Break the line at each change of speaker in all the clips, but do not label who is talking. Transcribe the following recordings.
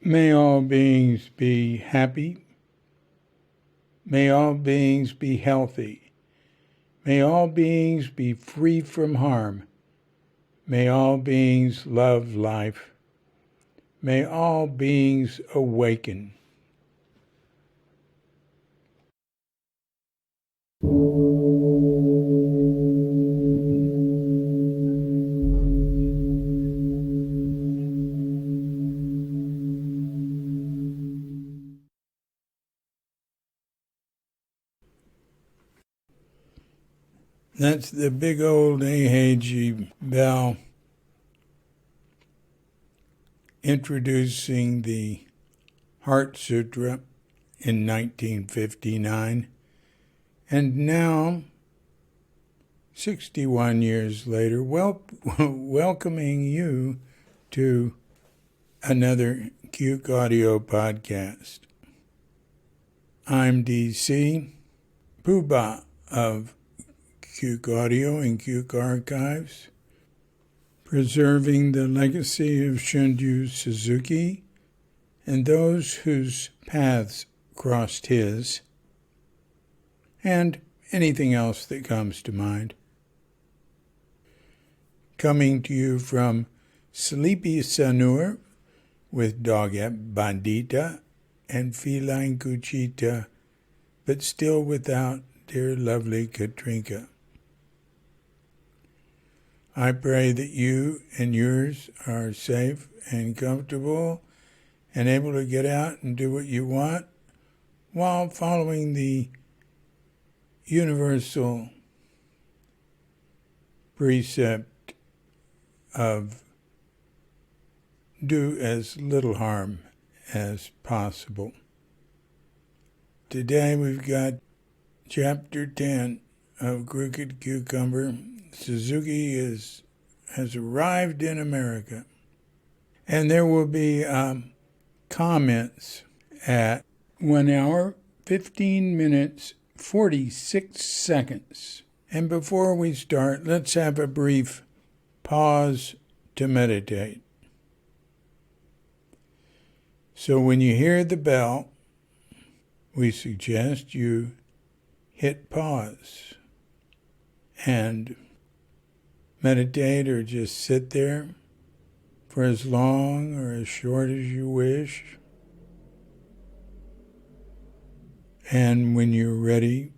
May all beings be happy. May all beings be healthy. May all beings be free from harm. May all beings love life. May all beings awaken. That's the big old AHG bell introducing the Heart Sutra in 1959. And now, 61 years later, welcoming you to another Cuke Audio podcast. I'm DC, Poobah of Cuke Audio and Cuke Archives, preserving the legacy of Shunryu Suzuki and those whose paths crossed his, and anything else that comes to mind. Coming to you from Sleepy Sanur with Dogette Bandita and Feline Cuchita, but still without dear lovely Katrinka. I pray that you and yours are safe and comfortable and able to get out and do what you want while following the universal precept of do as little harm as possible. Today we've got Chapter 10 of Crooked Cucumber. Suzuki has arrived in America. And there will be comments at 1 hour, 15 minutes, 46 seconds. And before we start, let's have a brief pause to meditate. So when you hear the bell, we suggest you hit pause and meditate or just sit there for as long or as short as you wish. And when you're ready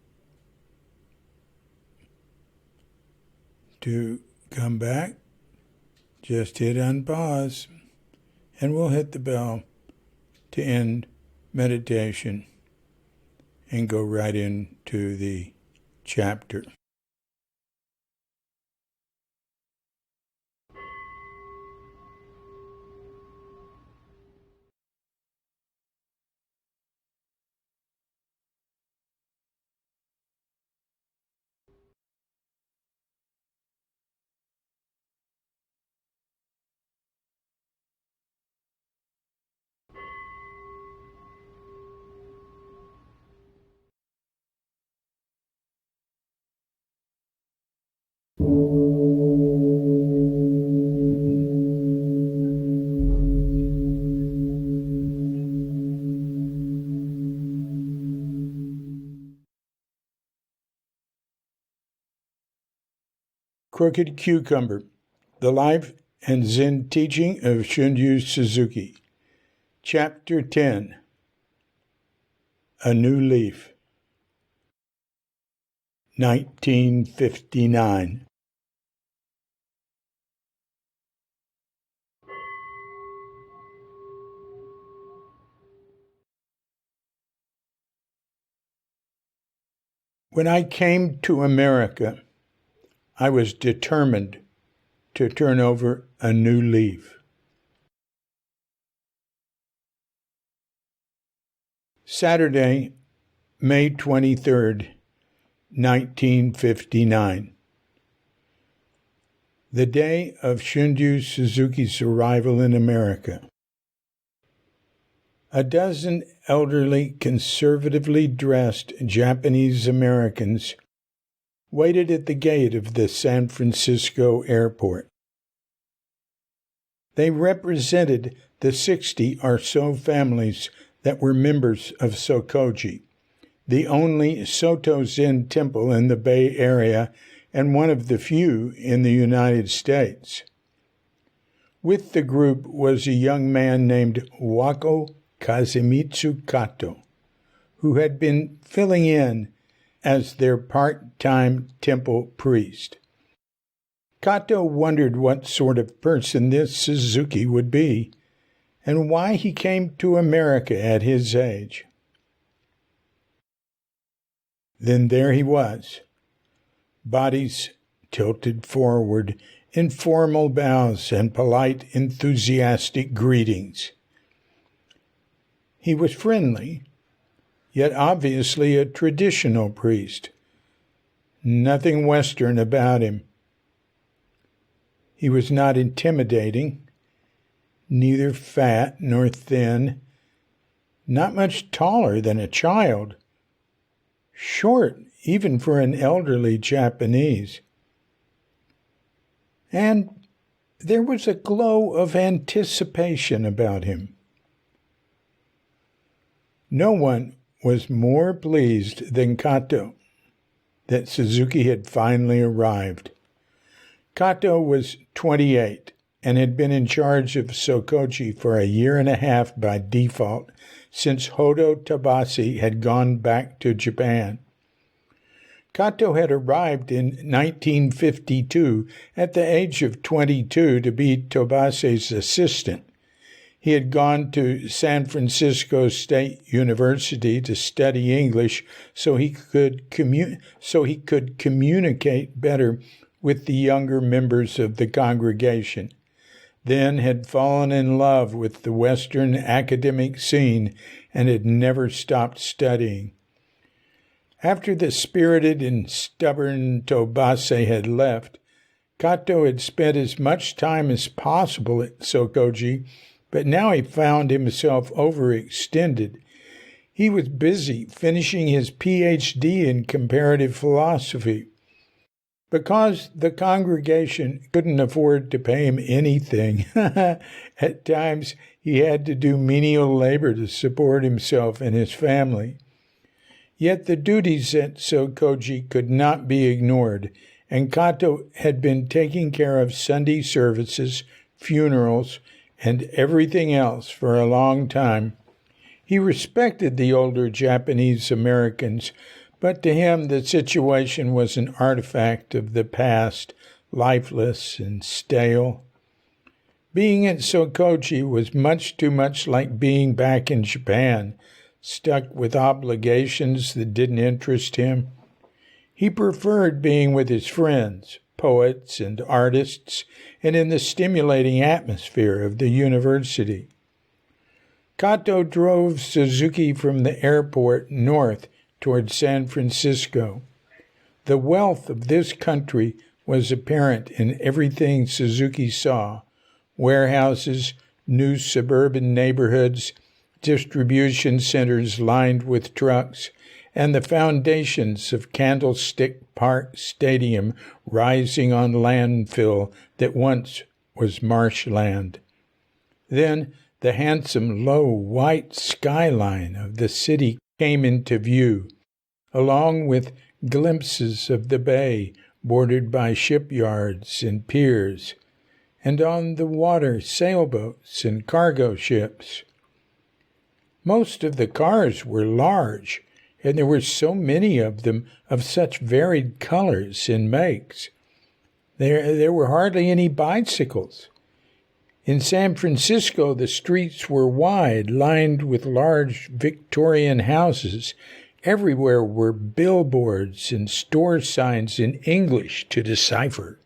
to come back, just hit unpause and we'll hit the bell to end meditation and go right into the chapter. Crooked Cucumber, The Life and Zen Teaching of Shunryu Suzuki. Chapter 10, A New Leaf. 1959. When I came to America, I was determined to turn over a new leaf. Saturday, May 23rd, 1959. The day of Shunryu Suzuki's arrival in America. A dozen elderly, conservatively dressed Japanese Americans waited at the gate of the San Francisco airport. They represented the 60 or so families that were members of Sokoji, the only Soto Zen temple in the Bay Area and one of the few in the United States. With the group was a young man named Wako Kazemitsu Kato, who had been filling in as their part-time temple priest. Kato wondered what sort of person this Suzuki would be, and why he came to America at his age. Then there he was, bodies tilted forward, informal bows and polite, enthusiastic greetings. He was friendly, yet obviously a traditional priest. Nothing Western about him. He was not intimidating, neither fat nor thin, not much taller than a child, short even for an elderly Japanese. And there was a glow of anticipation about him. No one was more pleased than Kato that Suzuki had finally arrived. Kato was 28 and had been in charge of Sokoji for a year and a half by default since Hodo Tabase had gone back to Japan. Kato had arrived in 1952 at the age of 22 to be Tabase's assistant. He had gone to San Francisco State University to study English so he could communicate better with the younger members of the congregation, then had fallen in love with the Western academic scene and had never stopped studying. After the spirited and stubborn Tabase had left, Kato had spent as much time as possible at Sokoji, but now he found himself overextended. He was busy finishing his Ph.D. in comparative philosophy. Because the congregation couldn't afford to pay him anything, at times he had to do menial labor to support himself and his family. Yet the duties at Sokoji could not be ignored, and Kato had been taking care of Sunday services, funerals, and everything else for a long time. He respected the older Japanese Americans, but to him the situation was an artifact of the past, lifeless and stale. Being at Sokoji was much too much like being back in Japan, stuck with obligations that didn't interest him. He preferred being with his friends, poets and artists, and in the stimulating atmosphere of the university. Kato drove Suzuki from the airport north toward San Francisco. The wealth of this country was apparent in everything Suzuki saw: warehouses, new suburban neighborhoods, distribution centers lined with trucks, and the foundations of Candlestick Park Stadium rising on landfill that once was marshland. Then the handsome, low, white skyline of the city came into view, along with glimpses of the bay bordered by shipyards and piers, and on the water sailboats and cargo ships. Most of the cars were large, and there were so many of them of such varied colors and makes. There were hardly any bicycles. In San Francisco, the streets were wide, lined with large Victorian houses. Everywhere were billboards and store signs in English to decipher.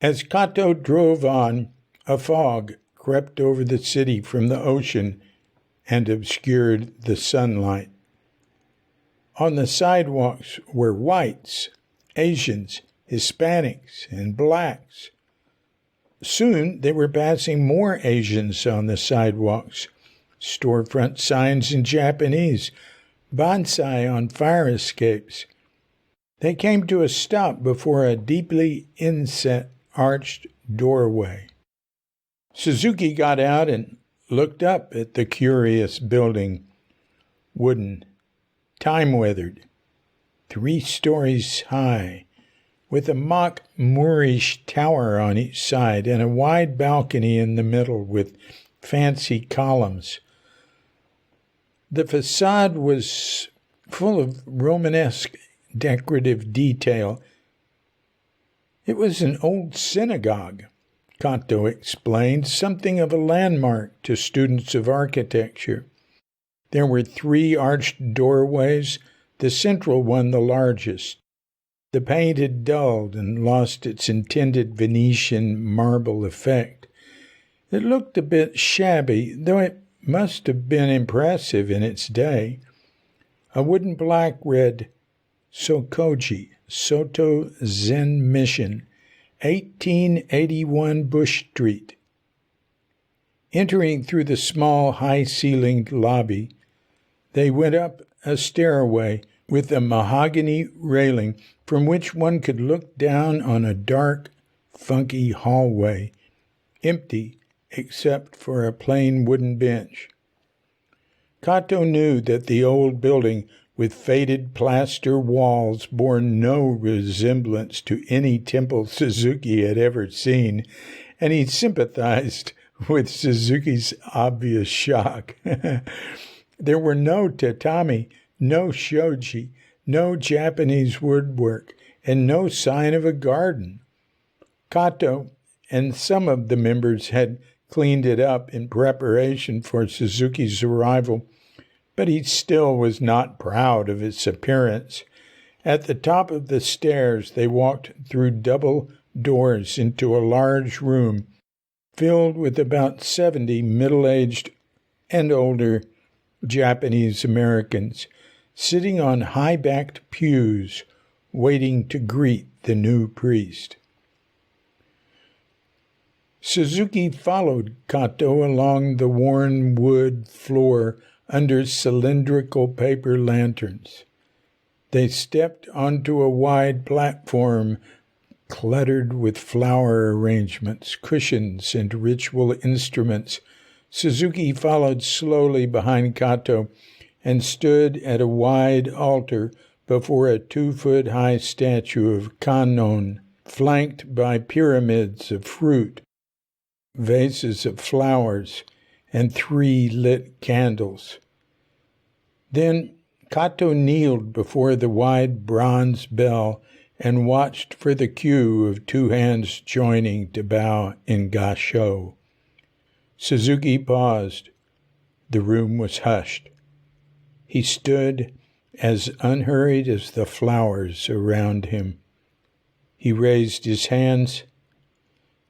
As Kato drove on, a fog crept over the city from the ocean and obscured the sunlight. On the sidewalks were whites, Asians, Hispanics, and blacks. Soon they were passing more Asians on the sidewalks, storefront signs in Japanese, bonsai on fire escapes. They came to a stop before a deeply inset arched doorway. Suzuki got out and looked up at the curious building, wooden, time-weathered, 3 stories high, with a mock Moorish tower on each side and a wide balcony in the middle with fancy columns. The facade was full of Romanesque decorative detail. It was an old synagogue, Kato explained, something of a landmark to students of architecture. There were 3 arched doorways, the central one the largest. The paint had dulled and lost its intended Venetian marble effect. It looked a bit shabby, though it must have been impressive in its day. A wooden plaque read, Sokoji, Soto Zen Mission, 1881 Bush Street. Entering through the small, high-ceilinged lobby, they went up a stairway with a mahogany railing from which one could look down on a dark, funky hallway, empty except for a plain wooden bench. Kato knew that the old building with faded plaster walls bore no resemblance to any temple Suzuki had ever seen, and he sympathized with Suzuki's obvious shock. There were no tatami, no shoji, no Japanese woodwork, and no sign of a garden. Kato and some of the members had cleaned it up in preparation for Suzuki's arrival, but he still was not proud of its appearance. At the top of the stairs, they walked through double doors into a large room filled with about 70 middle-aged and older Japanese Americans sitting on high-backed pews waiting to greet the new priest. Suzuki followed Kato along the worn wood floor under cylindrical paper lanterns. They stepped onto a wide platform cluttered with flower arrangements, cushions, and ritual instruments. Suzuki followed slowly behind Kato and stood at a wide altar before a 2-foot-high statue of Kannon, flanked by pyramids of fruit, vases of flowers, and 3 lit candles. Then Kato kneeled before the wide bronze bell and watched for the cue of 2 hands joining to bow in gassho. Suzuki paused. The room was hushed. He stood as unhurried as the flowers around him. He raised his hands.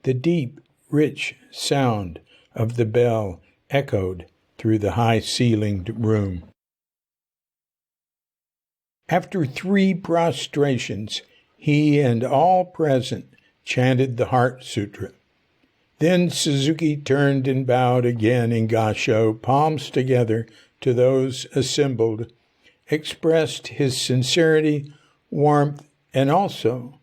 The deep, rich sound of the bell echoed through the high-ceilinged room. After 3 prostrations, he and all present chanted the Heart Sutra. Then Suzuki turned and bowed again in gassho, palms together, to those assembled, expressed his sincerity, warmth, and also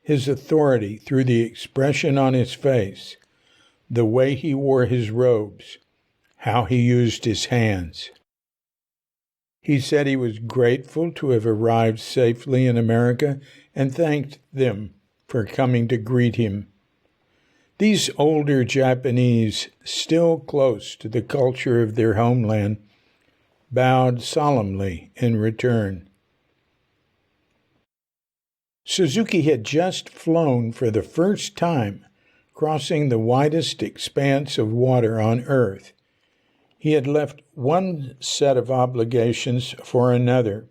his authority through the expression on his face, the way he wore his robes, how he used his hands. He said he was grateful to have arrived safely in America and thanked them for coming to greet him. These older Japanese, still close to the culture of their homeland, bowed solemnly in return. Suzuki had just flown for the first time, crossing the widest expanse of water on Earth. He had left one set of obligations for another,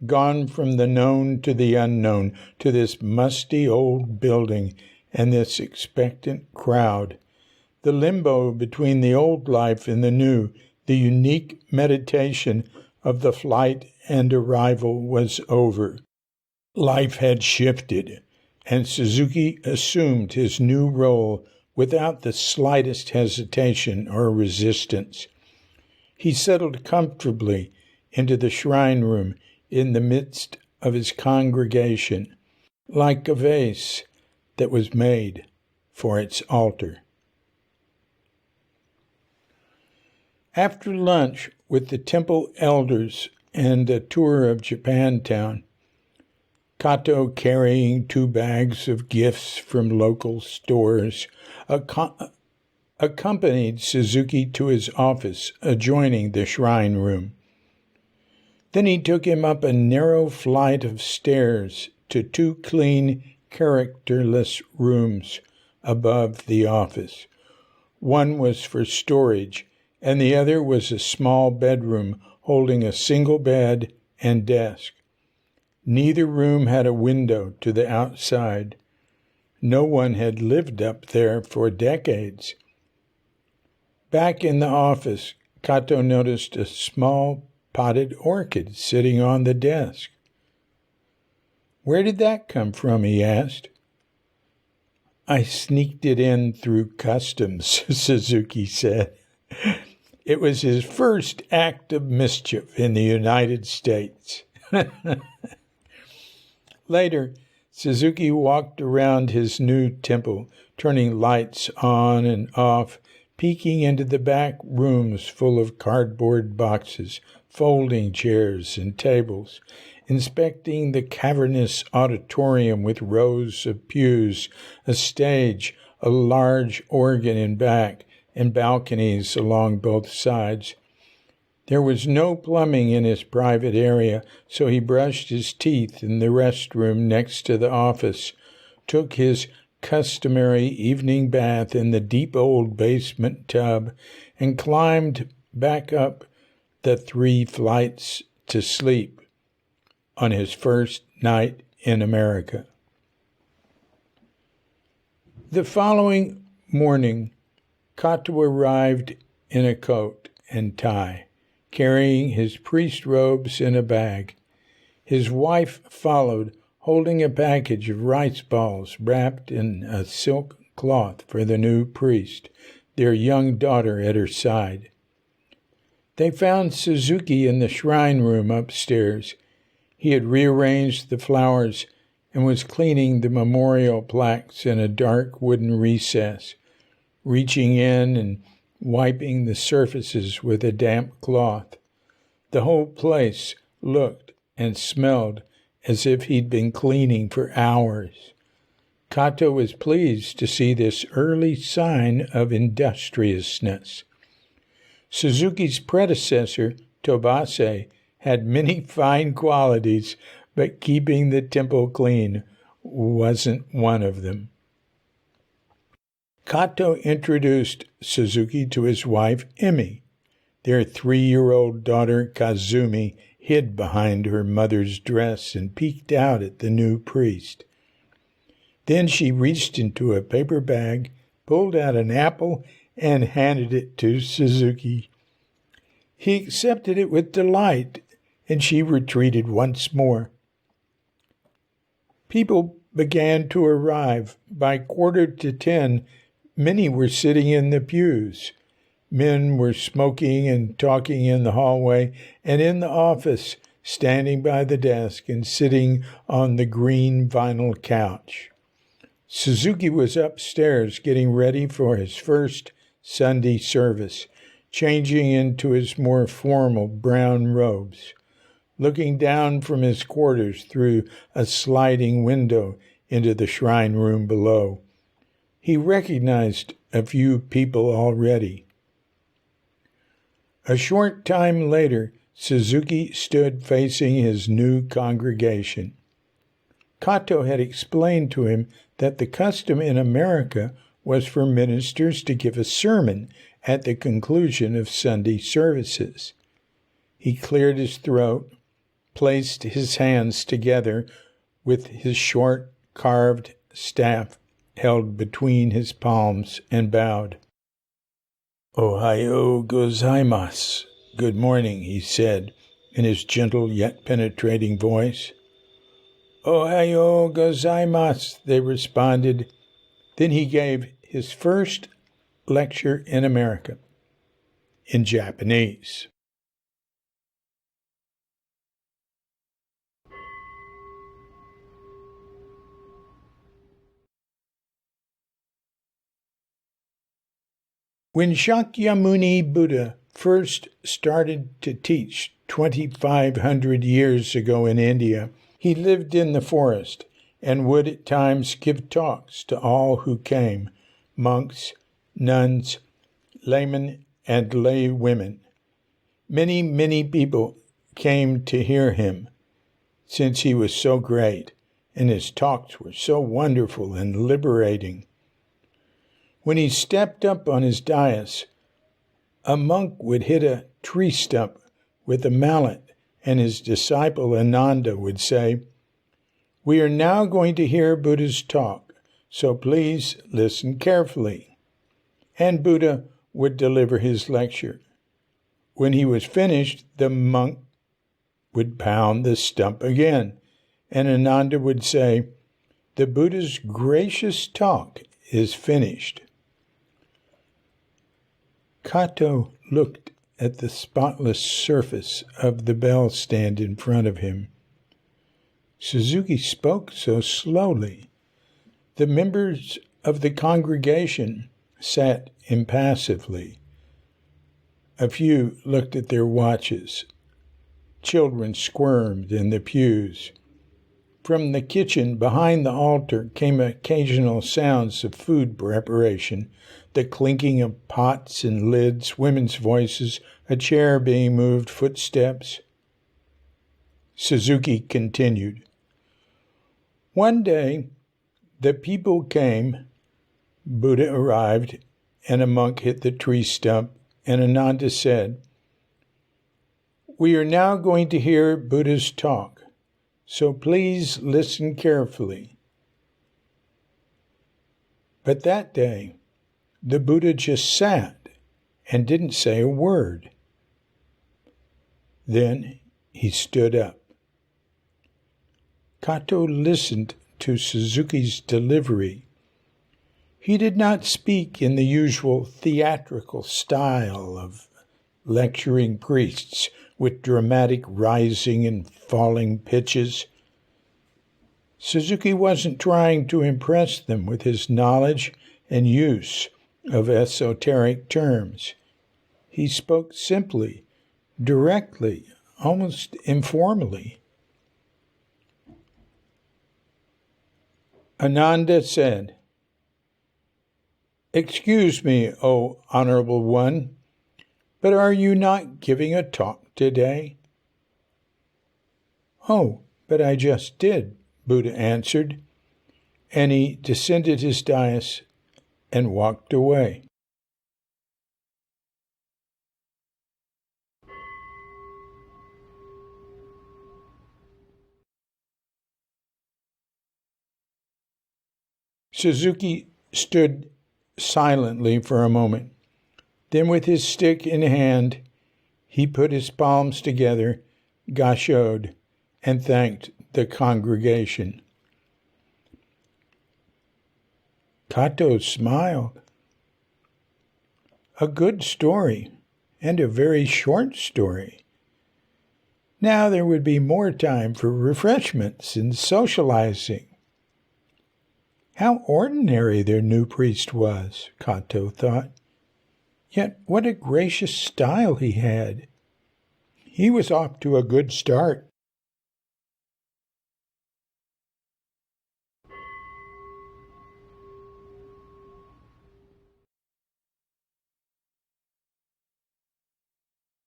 gone from the known to the unknown, to this musty old building and this expectant crowd. The limbo between the old life and the new, the unique meditation of the flight and arrival was over. Life had shifted, and Suzuki assumed his new role without the slightest hesitation or resistance. He settled comfortably into the shrine room in the midst of his congregation, like a vase that was made for its altar. After lunch with the temple elders and a tour of Japantown, Kato, carrying 2 bags of gifts from local stores, accompanied Suzuki to his office adjoining the shrine room. Then he took him up a narrow flight of stairs to 2 clean, characterless rooms above the office. One was for storage, and the other was a small bedroom holding a single bed and desk. Neither room had a window to the outside. No one had lived up there for decades. Back in the office, Kato noticed a small potted orchid sitting on the desk. "Where did that come from?" he asked. "I sneaked it in through customs," Suzuki said. It was his first act of mischief in the United States. Later, Suzuki walked around his new temple, turning lights on and off, peeking into the back rooms full of cardboard boxes, folding chairs and tables, inspecting the cavernous auditorium with rows of pews, a stage, a large organ in back, and balconies along both sides. There was no plumbing in his private area, so he brushed his teeth in the restroom next to the office, took his customary evening bath in the deep old basement tub, and climbed back up the 3 flights to sleep on his first night in America. The following morning, Kato arrived in a coat and tie, carrying his priest robes in a bag. His wife followed, holding a package of rice balls wrapped in a silk cloth for the new priest, their young daughter at her side. They found Suzuki in the shrine room upstairs. He had rearranged the flowers and was cleaning the memorial plaques in a dark wooden recess, reaching in and wiping the surfaces with a damp cloth. The whole place looked and smelled as if he'd been cleaning for hours. Kato was pleased to see this early sign of industriousness. Suzuki's predecessor, Tobase, had many fine qualities, but keeping the temple clean wasn't one of them. Kato introduced Suzuki to his wife, Emi. Their 3-year-old daughter, Kazumi, hid behind her mother's dress and peeked out at the new priest. Then she reached into a paper bag, pulled out an apple, and handed it to Suzuki. He accepted it with delight, and she retreated once more. People began to arrive. By 9:45, many were sitting in the pews. Men were smoking and talking in the hallway, and in the office, standing by the desk and sitting on the green vinyl couch. Suzuki was upstairs getting ready for his first Sunday service, changing into his more formal brown robes. Looking down from his quarters through a sliding window into the shrine room below, he recognized a few people already. A short time later, Suzuki stood facing his new congregation. Kato had explained to him that the custom in America was for ministers to give a sermon at the conclusion of Sunday services. He cleared his throat, placed his hands together with his short, carved staff held between his palms, and bowed. "Ohayo gozaimasu. Good morning," he said, in his gentle yet penetrating voice. "Ohayo gozaimasu," they responded. Then he gave his first lecture in America. in Japanese. When Shakyamuni Buddha first started to teach 2,500 years ago in India, he lived in the forest and would at times give talks to all who came, monks, nuns, laymen, and lay women. Many, many people came to hear him, since he was so great and his talks were so wonderful and liberating. When he stepped up on his dais, a monk would hit a tree stump with a mallet, and his disciple Ananda would say, "We are now going to hear Buddha's talk, so please listen carefully." And Buddha would deliver his lecture. When he was finished, the monk would pound the stump again, and Ananda would say, "The Buddha's gracious talk is finished." Kato looked at the spotless surface of the bell stand in front of him. Suzuki spoke so slowly. The members of the congregation sat impassively. A few looked at their watches. Children squirmed in the pews. From the kitchen behind the altar came occasional sounds of food preparation, the clinking of pots and lids, women's voices, a chair being moved, footsteps. Suzuki continued. One day, the people came, Buddha arrived, and a monk hit the tree stump, and Ananda said, "We are now going to hear Buddha's talk, so please listen carefully." But that day, the Buddha just sat and didn't say a word. Then he stood up. Kato listened to Suzuki's delivery. He did not speak in the usual theatrical style of lecturing priests with dramatic rising and falling pitches. Suzuki wasn't trying to impress them with his knowledge and use of esoteric terms. He spoke simply, directly, almost informally. Ananda said, "Excuse me, O Honorable One, but are you not giving a talk today?" "Oh, but I just did," Buddha answered, and he descended his dais and walked away. Suzuki stood silently for a moment. Then with his stick in hand, he put his palms together, gashoed, and thanked the congregation. Kato smiled. A good story, and a very short story. Now there would be more time for refreshments and socializing. How ordinary their new priest was, Kato thought. Yet what a gracious style he had. He was off to a good start.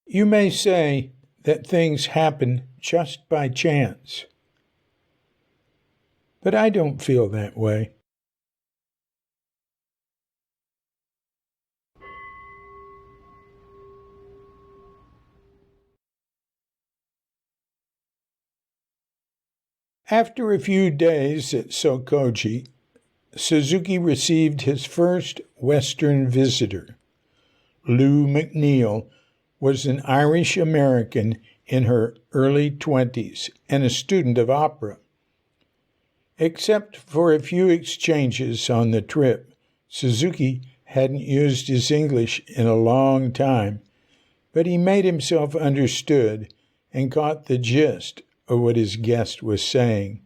You may say that things happen just by chance, but I don't feel that way. After a few days at Sokoji, Suzuki received his first Western visitor. Lou McNeil was an Irish-American in her early 20s and a student of opera. Except for a few exchanges on the trip, Suzuki hadn't used his English in a long time, but he made himself understood and caught the gist of what his guest was saying.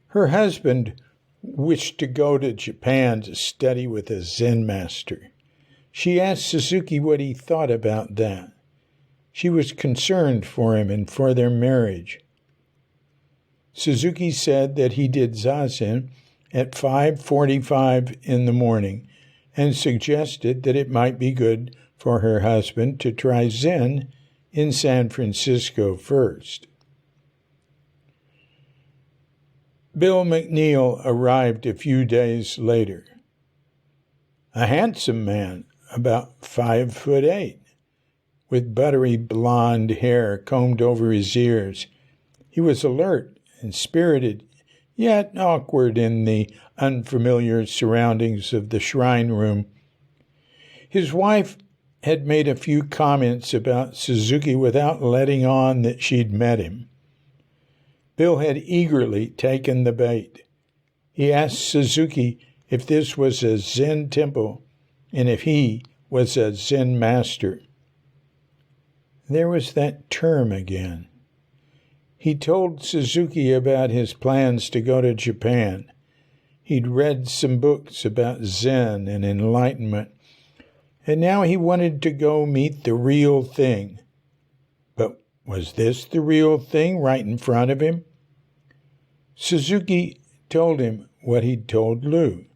Her husband wished to go to Japan to study with a Zen master. She asked Suzuki what he thought about that. She was concerned for him and for their marriage. Suzuki said that he did zazen at 5:45 in the morning and suggested that it might be good for her husband to try Zen in San Francisco first. Bill McNeil arrived a few days later. A handsome man, about 5'8", with buttery blonde hair combed over his ears. He was alert and spirited, yet awkward in the unfamiliar surroundings of the shrine room. His wife had made a few comments about Suzuki without letting on that she'd met him. Bill had eagerly taken the bait. He asked Suzuki if this was a Zen temple and if he was a Zen master. There was that term again. He told Suzuki about his plans to go to Japan. He'd read some books about Zen and enlightenment, and now he wanted to go meet the real thing. But was this the real thing right in front of him? Suzuki told him what he'd told Lou,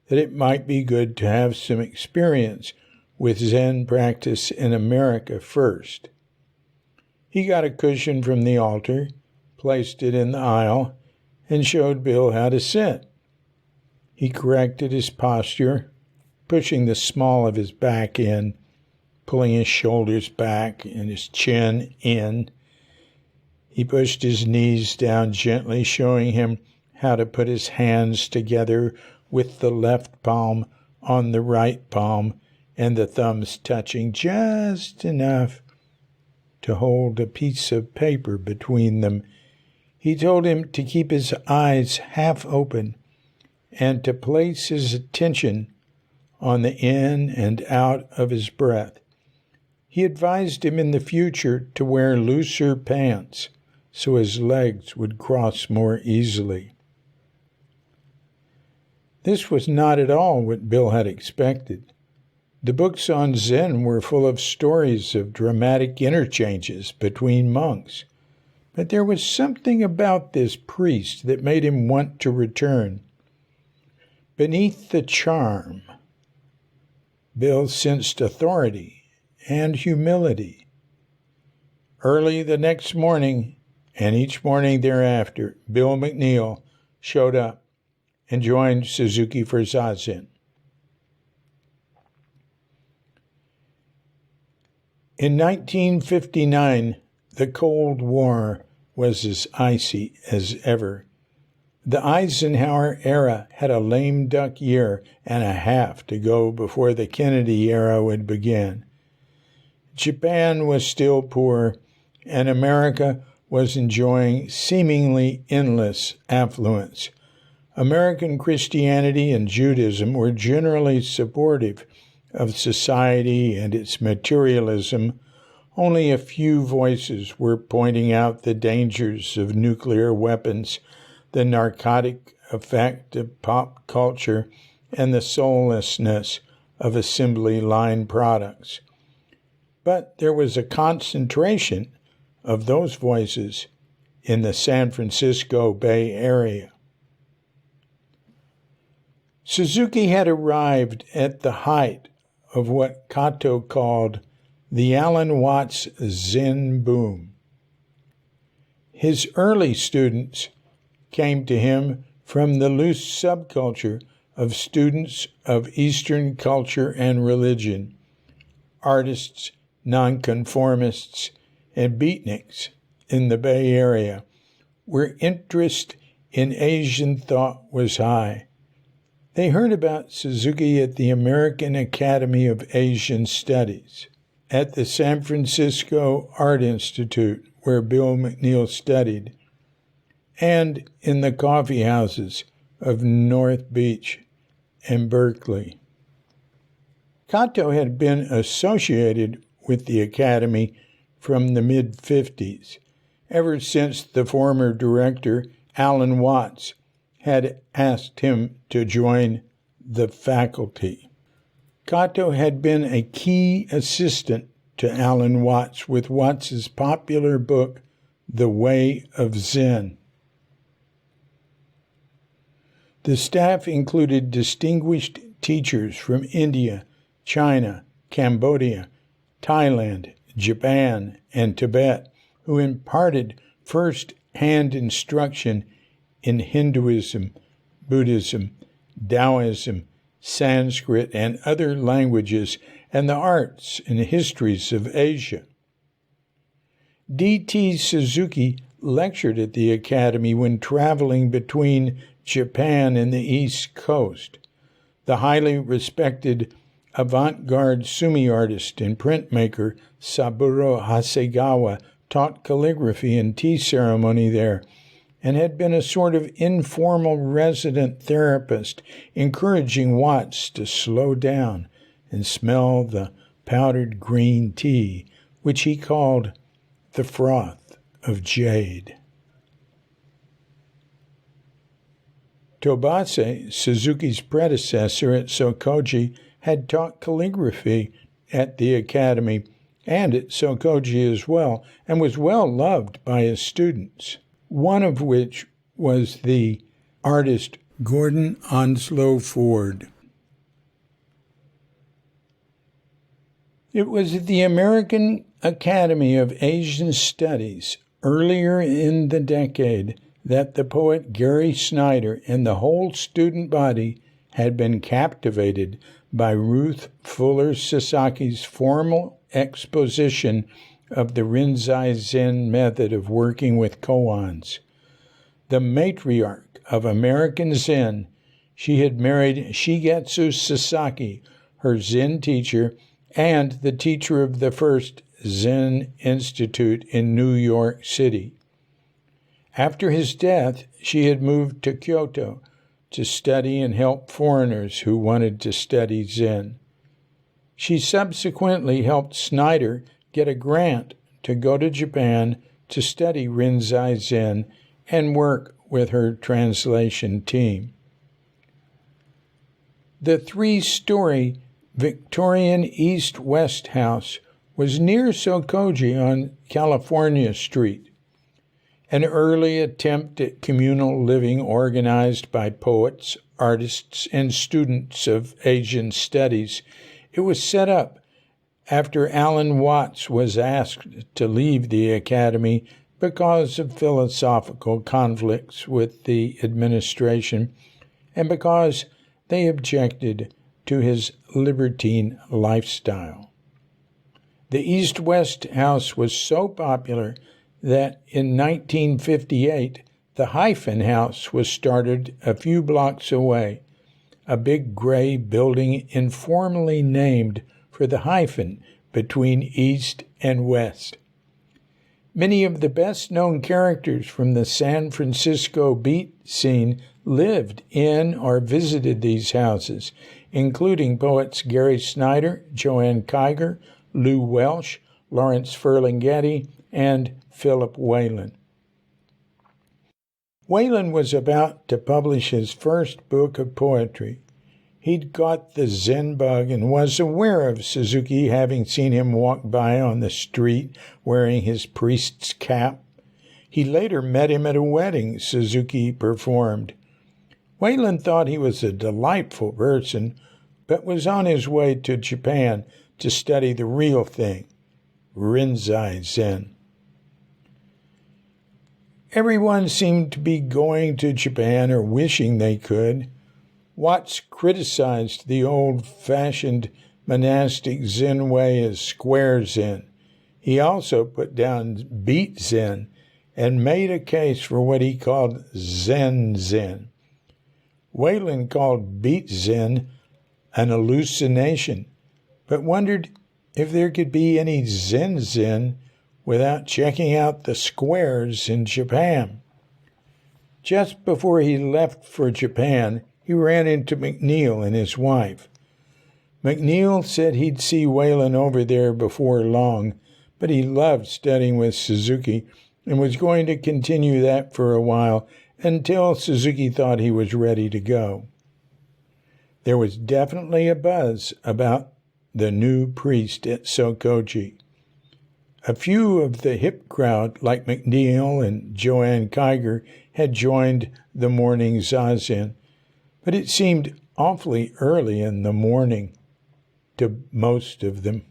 that it might be good to have some experience with Zen practice in America first. He got a cushion from the altar, placed it in the aisle, and showed Bill how to sit. He corrected his posture, pushing the small of his back in, pulling his shoulders back and his chin in. He pushed his knees down gently, showing him how to put his hands together with the left palm on the right palm and the thumbs touching just enough to hold a piece of paper between them. He told him to keep his eyes half open and to place his attention on the in and out of his breath. He advised him in the future to wear looser pants so his legs would cross more easily. This was not at all what Bill had expected. The books on Zen were full of stories of dramatic interchanges between monks, but there was something about this priest that made him want to return. Beneath the charm, Bill sensed authority and humility. Early the next morning, and each morning thereafter, Bill McNeil showed up and joined Suzuki for zazen. In 1959, the Cold War was as icy as ever. The Eisenhower era had a lame duck year and a half to go before the Kennedy era would begin. Japan was still poor, and America was enjoying seemingly endless affluence. American Christianity and Judaism were generally supportive of society and its materialism. Only a few voices were pointing out the dangers of nuclear weapons, the narcotic effect of pop culture, and the soullessness of assembly line products. But there was a concentration of those voices in the San Francisco Bay Area. Suzuki had arrived at the height of what Kato called the Alan Watts Zen boom. His early students came to him from the loose subculture of students of Eastern culture and religion, artists, nonconformists, and beatniks in the Bay Area, where interest in Asian thought was high. They heard about Suzuki at the American Academy of Asian Studies, at the San Francisco Art Institute, where Bill McNeil studied, and in the coffee houses of North Beach and Berkeley. Kato had been associated with the Academy from the mid-50s, ever since the former director, Alan Watts, had asked him to join the faculty. Kato had been a key assistant to Alan Watts with Watts's popular book, The Way of Zen. The staff included distinguished teachers from India, China, Cambodia, Thailand, Japan, and Tibet, who imparted first-hand instruction in Hinduism, Buddhism, Taoism, Sanskrit, and other languages, and the arts and histories of Asia. D.T. Suzuki lectured at the Academy when traveling between Japan and the East Coast. The highly respected avant-garde sumi artist and printmaker Saburo Hasegawa taught calligraphy and tea ceremony there, and had been a sort of informal resident therapist, encouraging Watts to slow down and smell the powdered green tea, which he called the froth of jade. Tobase, Suzuki's predecessor at Sokoji, had taught calligraphy at the Academy and at Sokoji as well, and was well loved by his students, one of which was the artist Gordon Onslow Ford. It was at the American Academy of Asian Studies earlier in the decade that the poet Gary Snyder and the whole student body had been captivated by Ruth Fuller Sasaki's formal exposition of the Rinzai Zen method of working with koans. The matriarch of American Zen, she had married Shigetsu Sasaki, her Zen teacher, and the teacher of the first Zen Institute in New York City. After his death, she had moved to Kyoto to study and help foreigners who wanted to study Zen. She subsequently helped Snyder get a grant to go to Japan to study Rinzai Zen and work with her translation team. The three-story Victorian East-West house was near Sokoji on California Street, an early attempt at communal living organized by poets, artists, and students of Asian studies. It was set up after Alan Watts was asked to leave the Academy because of philosophical conflicts with the administration and because they objected to his libertine lifestyle. The East-West house was so popular that in 1958, the Hyphen House was started a few blocks away, a big gray building informally named for the hyphen between East and West. Many of the best-known characters from the San Francisco beat scene lived in or visited these houses, including poets Gary Snyder, Joanne Kiger, Lou Welsh, Lawrence Ferlinghetti, and Philip Whalen. Whalen was about to publish his first book of poetry. He'd got the Zen bug and was aware of Suzuki, having seen him walk by on the street wearing his priest's cap. He later met him at a wedding Suzuki performed. Whalen thought he was a delightful person, but was on his way to Japan to study the real thing, Rinzai Zen. Everyone seemed to be going to Japan or wishing they could. Watts criticized the old-fashioned monastic Zen way as square Zen. He also put down beat Zen and made a case for what he called Zen Zen. Whalen called beat Zen an hallucination, but wondered if there could be any Zen Zen without checking out the squares in Japan. Just before he left for Japan, he ran into McNeil and his wife. McNeil said he'd see Whalen over there before long, but he loved studying with Suzuki and was going to continue that for a while until Suzuki thought he was ready to go. There was definitely a buzz about the new priest at Sokoji. A few of the hip crowd, like McNeil and Joanne Kiger, had joined the morning zazen, but it seemed awfully early in the morning to most of them.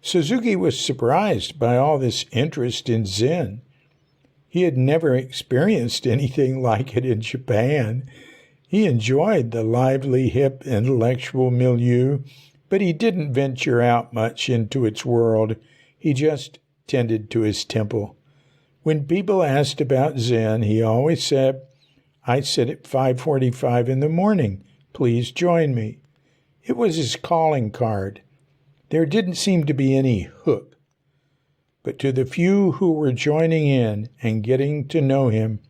Suzuki was surprised by all this interest in Zen. He had never experienced anything like it in Japan. He enjoyed the lively, hip, intellectual milieu, but he didn't venture out much into its world. He just tended to his temple. When people asked about Zen, he always said, "I sit at 5:45 in the morning. Please join me." It was his calling card. There didn't seem to be any hook. But to the few who were joining in and getting to know him,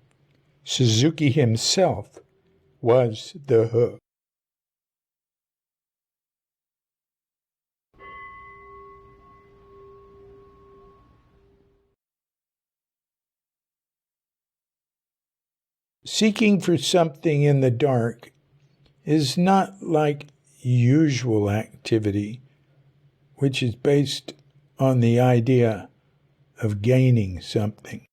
Suzuki himself was the hook. Seeking for something in the dark is not like usual activity, which is based on the idea of gaining something.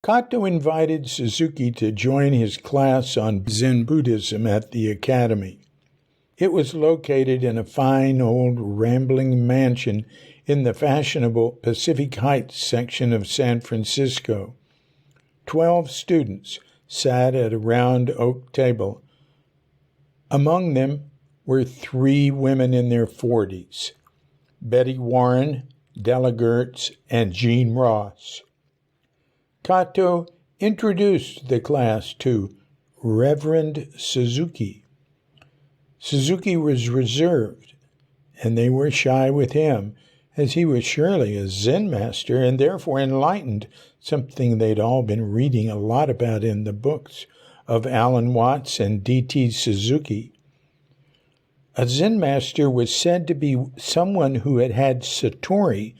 Kato invited Suzuki to join his class on Zen Buddhism at the academy. It was located in a fine old rambling mansion in the fashionable Pacific Heights section of San Francisco. 12 students sat at a round oak table. Among them were 3 women in their 40s, Betty Warren, Della Gertz, and Jean Ross. Kato introduced the class to Reverend Suzuki. Suzuki was reserved, and they were shy with him, as he was surely a Zen master and therefore enlightened, something they'd all been reading a lot about in the books of Alan Watts and D.T. Suzuki. A Zen master was said to be someone who had had satori,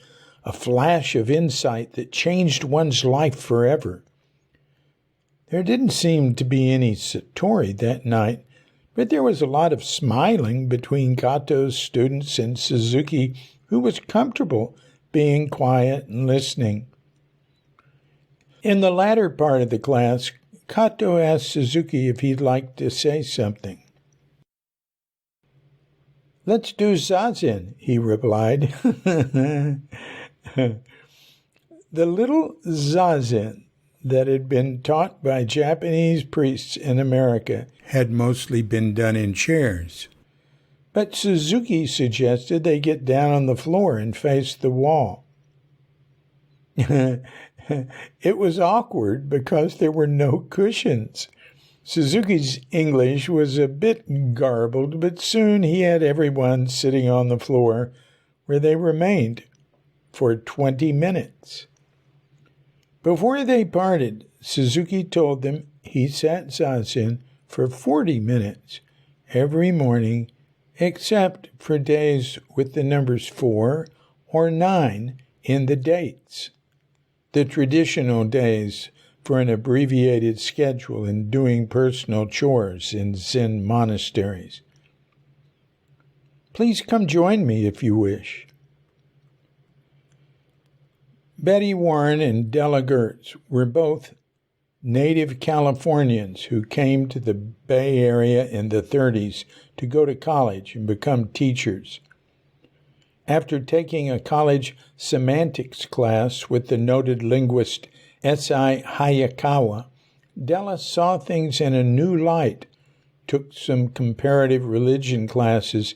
a flash of insight that changed one's life forever. There didn't seem to be any satori that night, but there was a lot of smiling between Kato's students and Suzuki, who was comfortable being quiet and listening. In the latter part of the class, Kato asked Suzuki if he'd like to say something. "Let's do zazen," he replied. The little zazen that had been taught by Japanese priests in America had mostly been done in chairs. But Suzuki suggested they get down on the floor and face the wall. It was awkward because there were no cushions. Suzuki's English was a bit garbled, but soon he had everyone sitting on the floor, where they remained for 20 minutes. Before they parted, Suzuki told them he sat zazen for 40 minutes every morning, except for days with the numbers 4 or 9 in the dates, the traditional days for an abbreviated schedule in doing personal chores in Zen monasteries. Please come join me if you wish. Betty Warren and Della Gertz were both native Californians who came to the Bay Area in the 30s to go to college and become teachers. After taking a college semantics class with the noted linguist S.I. Hayakawa, Della saw things in a new light, took some comparative religion classes,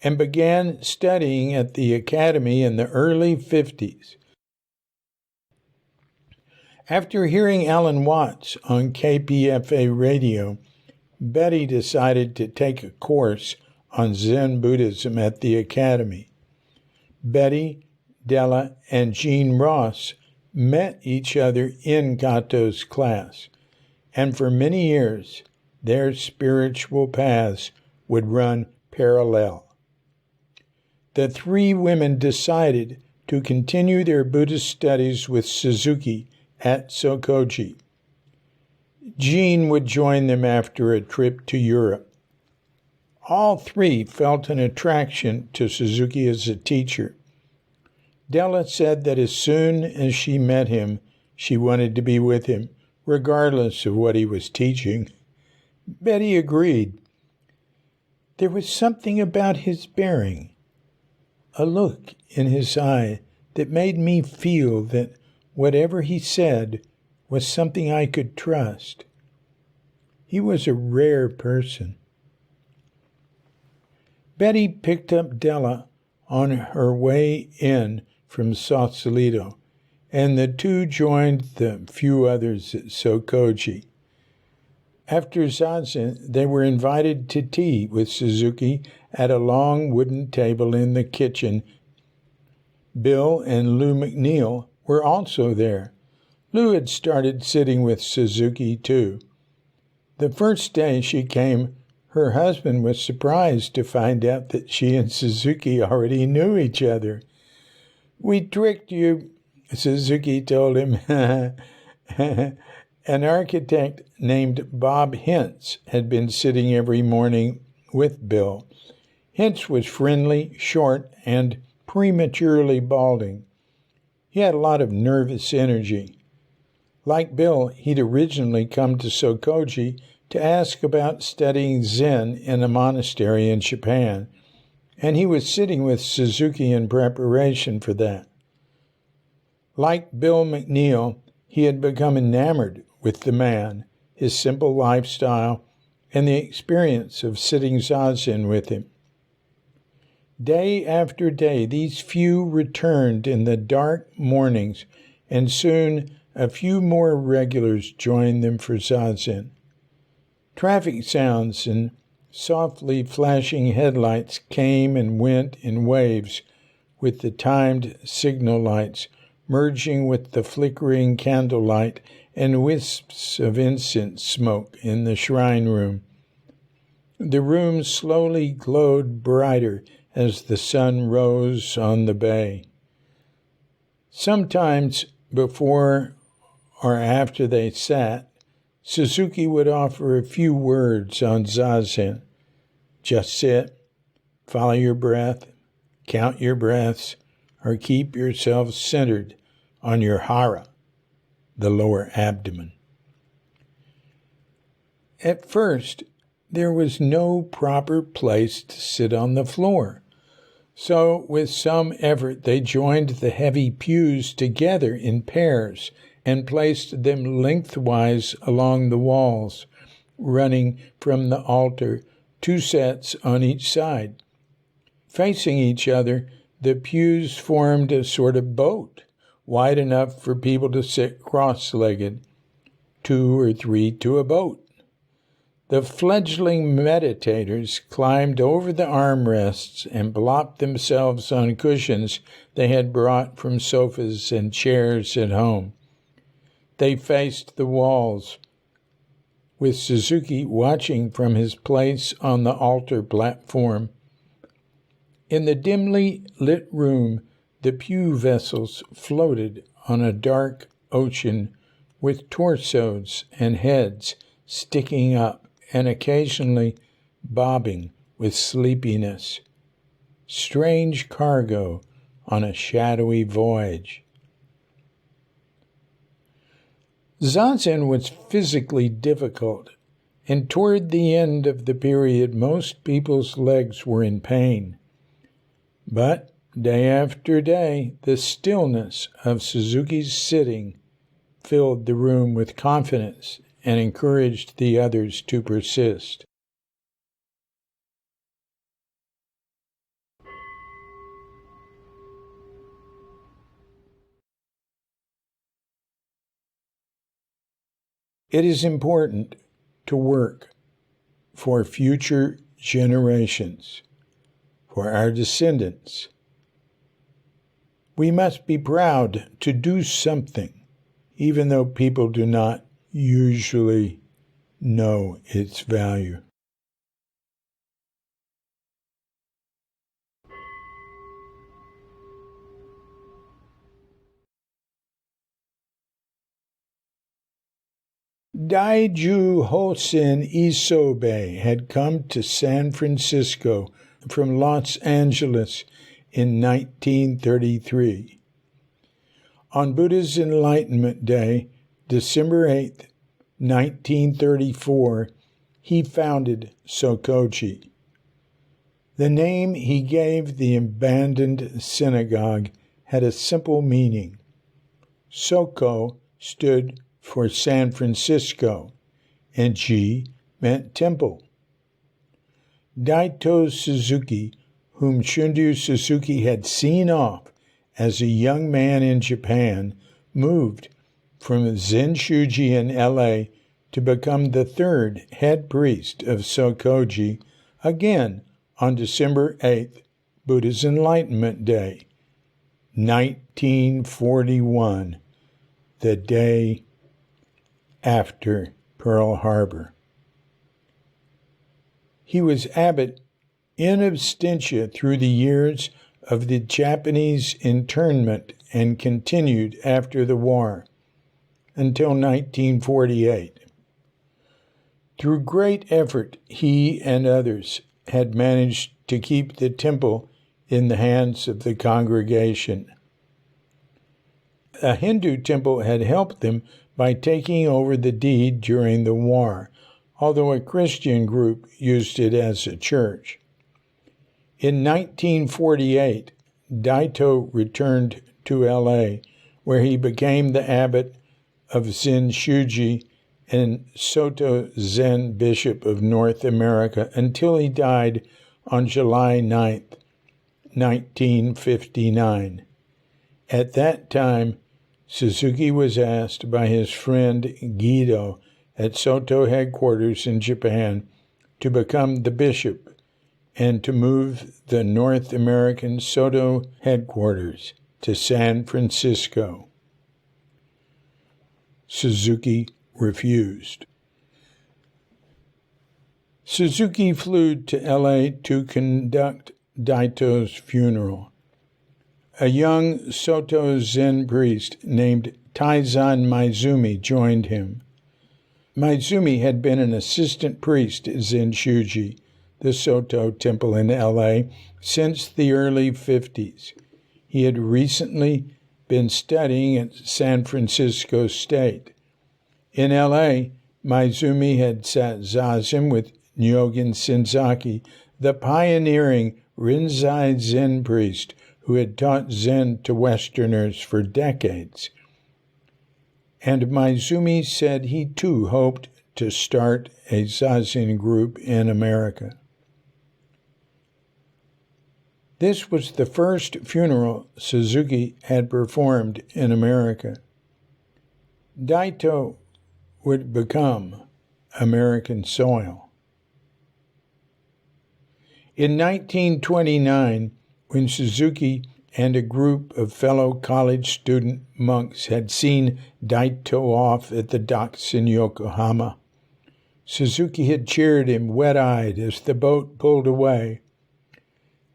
and began studying at the academy in the early 50s. After hearing Alan Watts on KPFA radio, Betty decided to take a course on Zen Buddhism at the academy. Betty, Della, and Jean Ross met each other in Gato's class, and for many years their spiritual paths would run parallel. The three women decided to continue their Buddhist studies with Suzuki at Sokoji. Jean would join them after a trip to Europe. All three felt an attraction to Suzuki as a teacher. Della said that as soon as she met him, she wanted to be with him, regardless of what he was teaching. Betty agreed. There was something about his bearing, a look in his eye that made me feel that whatever he said was something I could trust. He was a rare person. Betty picked up Della on her way in from Sausalito, and the two joined the few others at Sokoji. After zazen, they were invited to tea with Suzuki at a long wooden table in the kitchen. Bill and Lou McNeil were also there. Lou had started sitting with Suzuki, too. The first day she came, her husband was surprised to find out that she and Suzuki already knew each other. "We tricked you," Suzuki told him. An architect named Bob Hintz had been sitting every morning with Bill. Hintz was friendly, short, and prematurely balding. He had a lot of nervous energy. Like Bill, he'd originally come to Sokoji to ask about studying Zen in a monastery in Japan, and he was sitting with Suzuki in preparation for that. Like Bill McNeil, he had become enamored with the man, his simple lifestyle, and the experience of sitting zazen with him. Day after day, these few returned in the dark mornings, and soon a few more regulars joined them for zazen. Traffic sounds and softly flashing headlights came and went in waves, with the timed signal lights merging with the flickering candlelight and wisps of incense smoke in the shrine room. The room slowly glowed brighter as the sun rose on the bay. Sometimes before or after they sat, Suzuki would offer a few words on zazen. Just sit, follow your breath, count your breaths, or keep yourself centered on your hara, the lower abdomen. At first, there was no proper place to sit on the floor, so with some effort they joined the heavy pews together in pairs and placed them lengthwise along the walls, running from the altar, 2 sets on each side. Facing each other, the pews formed a sort of boat, wide enough for people to sit cross-legged, 2 or 3 to a boat. The fledgling meditators climbed over the armrests and plopped themselves on cushions they had brought from sofas and chairs at home. They faced the walls, with Suzuki watching from his place on the altar platform. In the dimly lit room, the pew vessels floated on a dark ocean with torsos and heads sticking up and occasionally bobbing with sleepiness. Strange cargo on a shadowy voyage. Zazen was physically difficult, and toward the end of the period most people's legs were in pain. But day after day, the stillness of Suzuki's sitting filled the room with confidence and encouraged the others to persist. It is important to work for future generations, for our descendants. We must be proud to do something, even though people do not usually know its value. Daiju Hosen Isobe had come to San Francisco from Los Angeles in 1933. On Buddha's Enlightenment Day, December 8, 1934, he founded Sokoji. The name he gave the abandoned synagogue had a simple meaning. Soko stood for San Francisco, and Ji meant temple. Daito Suzuki, whom Shunryu Suzuki had seen off as a young man in Japan, moved from Zenshuji in L.A. to become the third head priest of Sokoji, again on December 8th, Buddha's Enlightenment Day, 1941, the day after Pearl Harbor. He was abbot in absentia through the years of the Japanese internment and continued after the war until 1948. Through great effort, he and others had managed to keep the temple in the hands of the congregation. A Hindu temple had helped them by taking over the deed during the war, although a Christian group used it as a church. In 1948, Daito returned to L.A., where he became the abbot of Zenshuji and Soto Zen Bishop of North America until he died on July 9, 1959. At that time, Suzuki was asked by his friend Guido at Soto headquarters in Japan to become the bishop and to move the North American Soto headquarters to San Francisco. Suzuki refused. Suzuki flew to L.A. to conduct Daito's funeral. A young Soto Zen priest named Taizan Maizumi joined him. Maizumi had been an assistant priest at Zenshuji, the Soto temple in L.A., since the early 50s. He had recently been studying at San Francisco State. In L.A., Maizumi had sat zazen with Nyogen Senzaki, the pioneering Rinzai Zen priest who had taught Zen to Westerners for decades. And Maizumi said he too hoped to start a zazen group in America. This was the first funeral Suzuki had performed in America. Daito would become American soil. In 1929, when Suzuki and a group of fellow college student monks had seen Daito off at the docks in Yokohama, Suzuki had cheered him wet-eyed as the boat pulled away.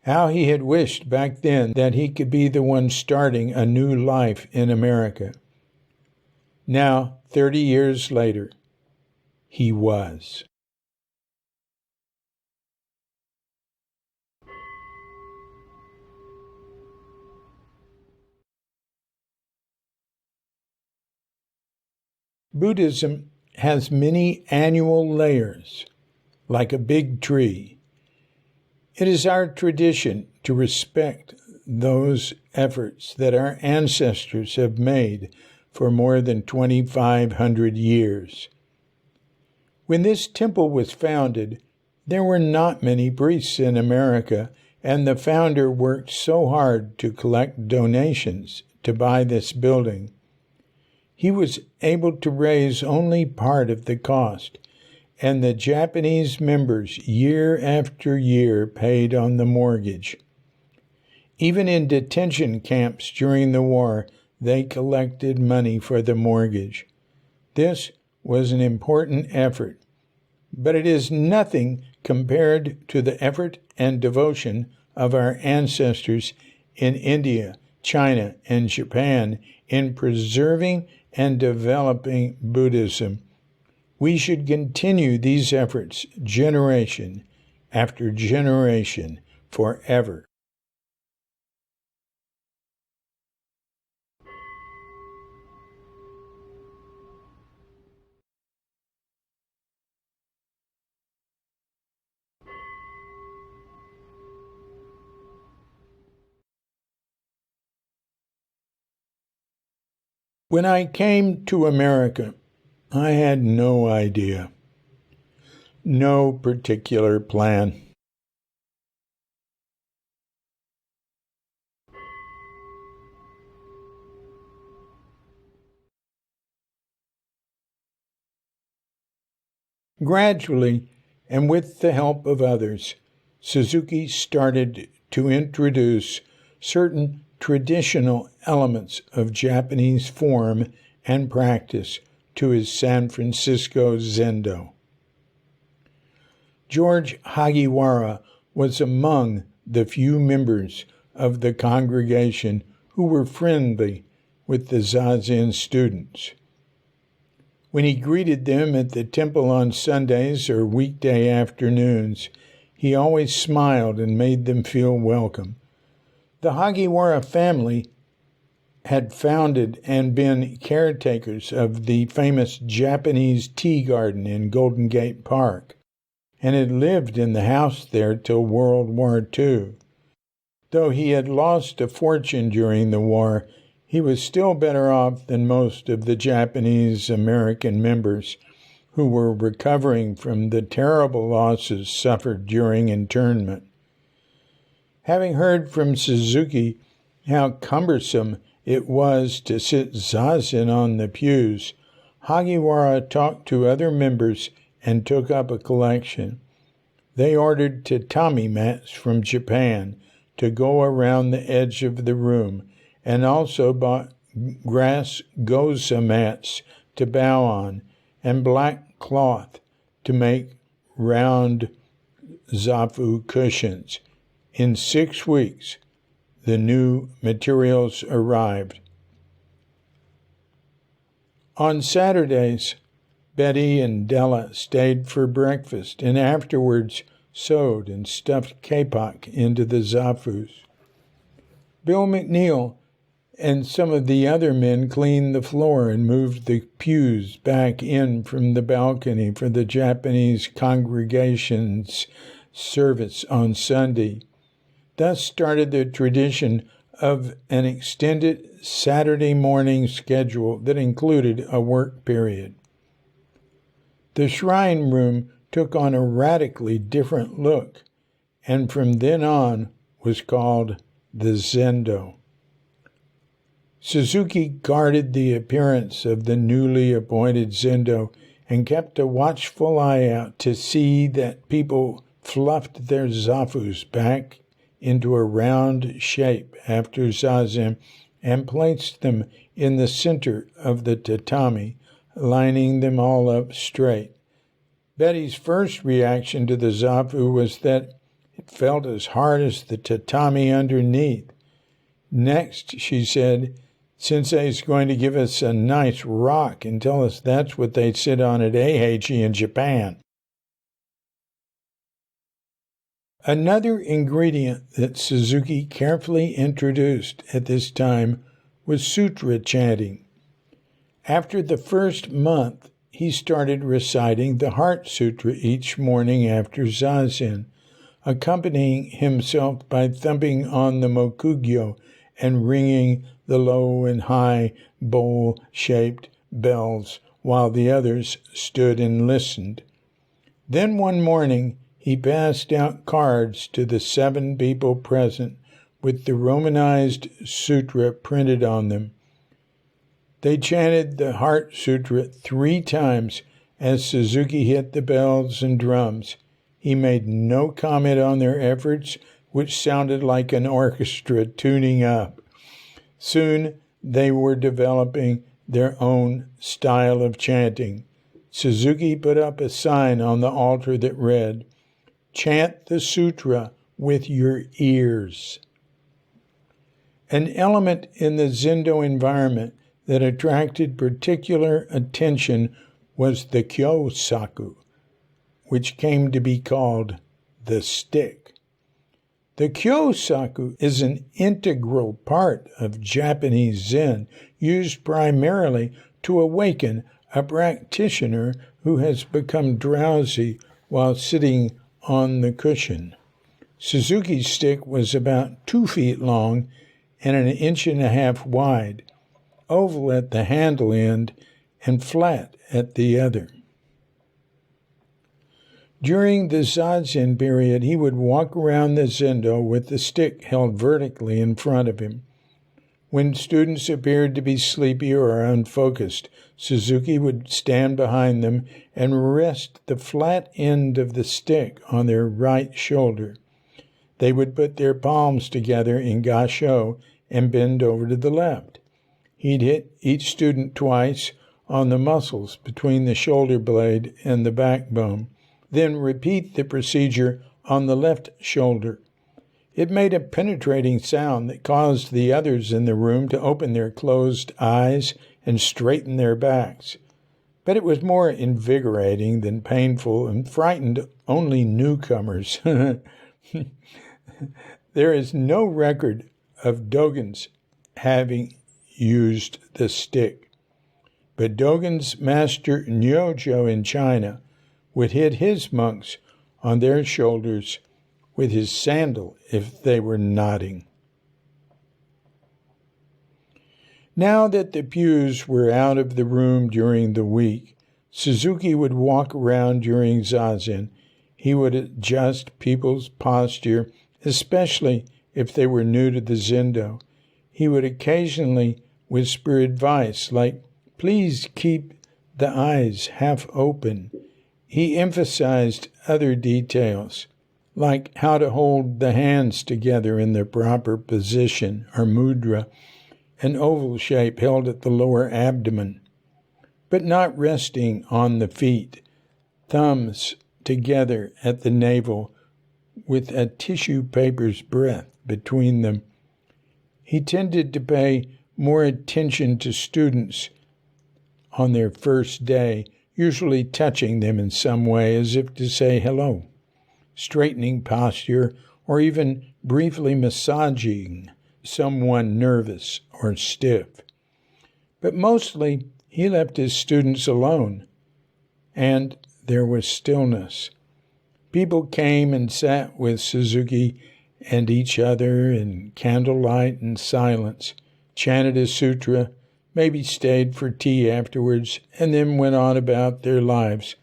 How he had wished back then that he could be the one starting a new life in America. Now, 30 years later, he was. Buddhism has many annual layers, like a big tree. It is our tradition to respect those efforts that our ancestors have made for more than 2,500 years. When this temple was founded, there were not many priests in America, and the founder worked so hard to collect donations to buy this building. He was able to raise only part of the cost, and the Japanese members year after year paid on the mortgage. Even in detention camps during the war, they collected money for the mortgage. This was an important effort, but it is nothing compared to the effort and devotion of our ancestors in India, China, and Japan in preserving and developing Buddhism. We should continue these efforts generation after generation forever. When I came to America, I had no idea, no particular plan. Gradually, and with the help of others, Suzuki started to introduce certain traditional elements of Japanese form and practice to his San Francisco Zendo. George Hagiwara was among the few members of the congregation who were friendly with the Zazen students. When he greeted them at the temple on Sundays or weekday afternoons, he always smiled and made them feel welcome. The Hagiwara family had founded and been caretakers of the famous Japanese tea garden in Golden Gate Park, and had lived in the house there till World War II. Though he had lost a fortune during the war, he was still better off than most of the Japanese American members who were recovering from the terrible losses suffered during internment. Having heard from Suzuki how cumbersome it was to sit zazen on the pews, Hagiwara talked to other members and took up a collection. They ordered tatami mats from Japan to go around the edge of the room, and also bought grass goza mats to bow on, and black cloth to make round zafu cushions. In 6 weeks, the new materials arrived. On Saturdays, Betty and Della stayed for breakfast and afterwards sewed and stuffed kapok into the zafus. Bill McNeil and some of the other men cleaned the floor and moved the pews back in from the balcony for the Japanese congregation's service on Sunday. Thus started the tradition of an extended Saturday morning schedule that included a work period. The shrine room took on a radically different look, and from then on was called the Zendo. Suzuki guarded the appearance of the newly appointed Zendo and kept a watchful eye out to see that people fluffed their zafus back into a round shape after zazen and placed them in the center of the tatami, lining them all up straight. Betty's first reaction to the zafu was that it felt as hard as the tatami underneath. Next, she said, Sensei's going to give us a nice rock and tell us that's what they sit on at Eiheiji in Japan. Another ingredient that Suzuki carefully introduced at this time was sutra chanting. After the first month, he started reciting the Heart Sutra each morning after zazen, accompanying himself by thumping on the mokugyo and ringing the low and high bowl-shaped bells while the others stood and listened. Then one morning he passed out cards to the 7 people present with the Romanized sutra printed on them. They chanted the Heart Sutra 3 times as Suzuki hit the bells and drums. He made no comment on their efforts, which sounded like an orchestra tuning up. Soon they were developing their own style of chanting. Suzuki put up a sign on the altar that read, "Chant the sutra with your ears." An element in the Zendo environment that attracted particular attention was the kyosaku, which came to be called the stick. The kyosaku is an integral part of Japanese Zen, used primarily to awaken a practitioner who has become drowsy while sitting on the cushion. Suzuki's stick was about 2 feet long and 1.5 inches wide, oval at the handle end and flat at the other. During the Zazen period, he would walk around the zendo with the stick held vertically in front of him. When students appeared to be sleepy or unfocused, Suzuki would stand behind them and rest the flat end of the stick on their right shoulder. They would put their palms together in gasho and bend over to the left. He'd hit each student twice on the muscles between the shoulder blade and the backbone, then repeat the procedure on the left shoulder. It made a penetrating sound that caused the others in the room to open their closed eyes and straighten their backs. But it was more invigorating than painful and frightened only newcomers. There is no record of dogons having used the stick. But Dogen's master Nyojo in China would hit his monks on their shoulders with his sandal if they were nodding. Now that the pews were out of the room during the week, Suzuki would walk around during Zazen. He would adjust people's posture, especially if they were new to the Zendo. He would occasionally whisper advice like, "Please keep the eyes half open." He emphasized other details, like how to hold the hands together in the proper position, or mudra, an oval shape held at the lower abdomen, but not resting on the feet, thumbs together at the navel with a tissue paper's breadth between them. He tended to pay more attention to students on their first day, usually touching them in some way as if to say hello, straightening posture, or even briefly massaging someone nervous or stiff. But mostly he left his students alone, and there was stillness. People came and sat with Suzuki and each other in candlelight and silence, chanted a sutra, maybe stayed for tea afterwards, and then went on about their lives.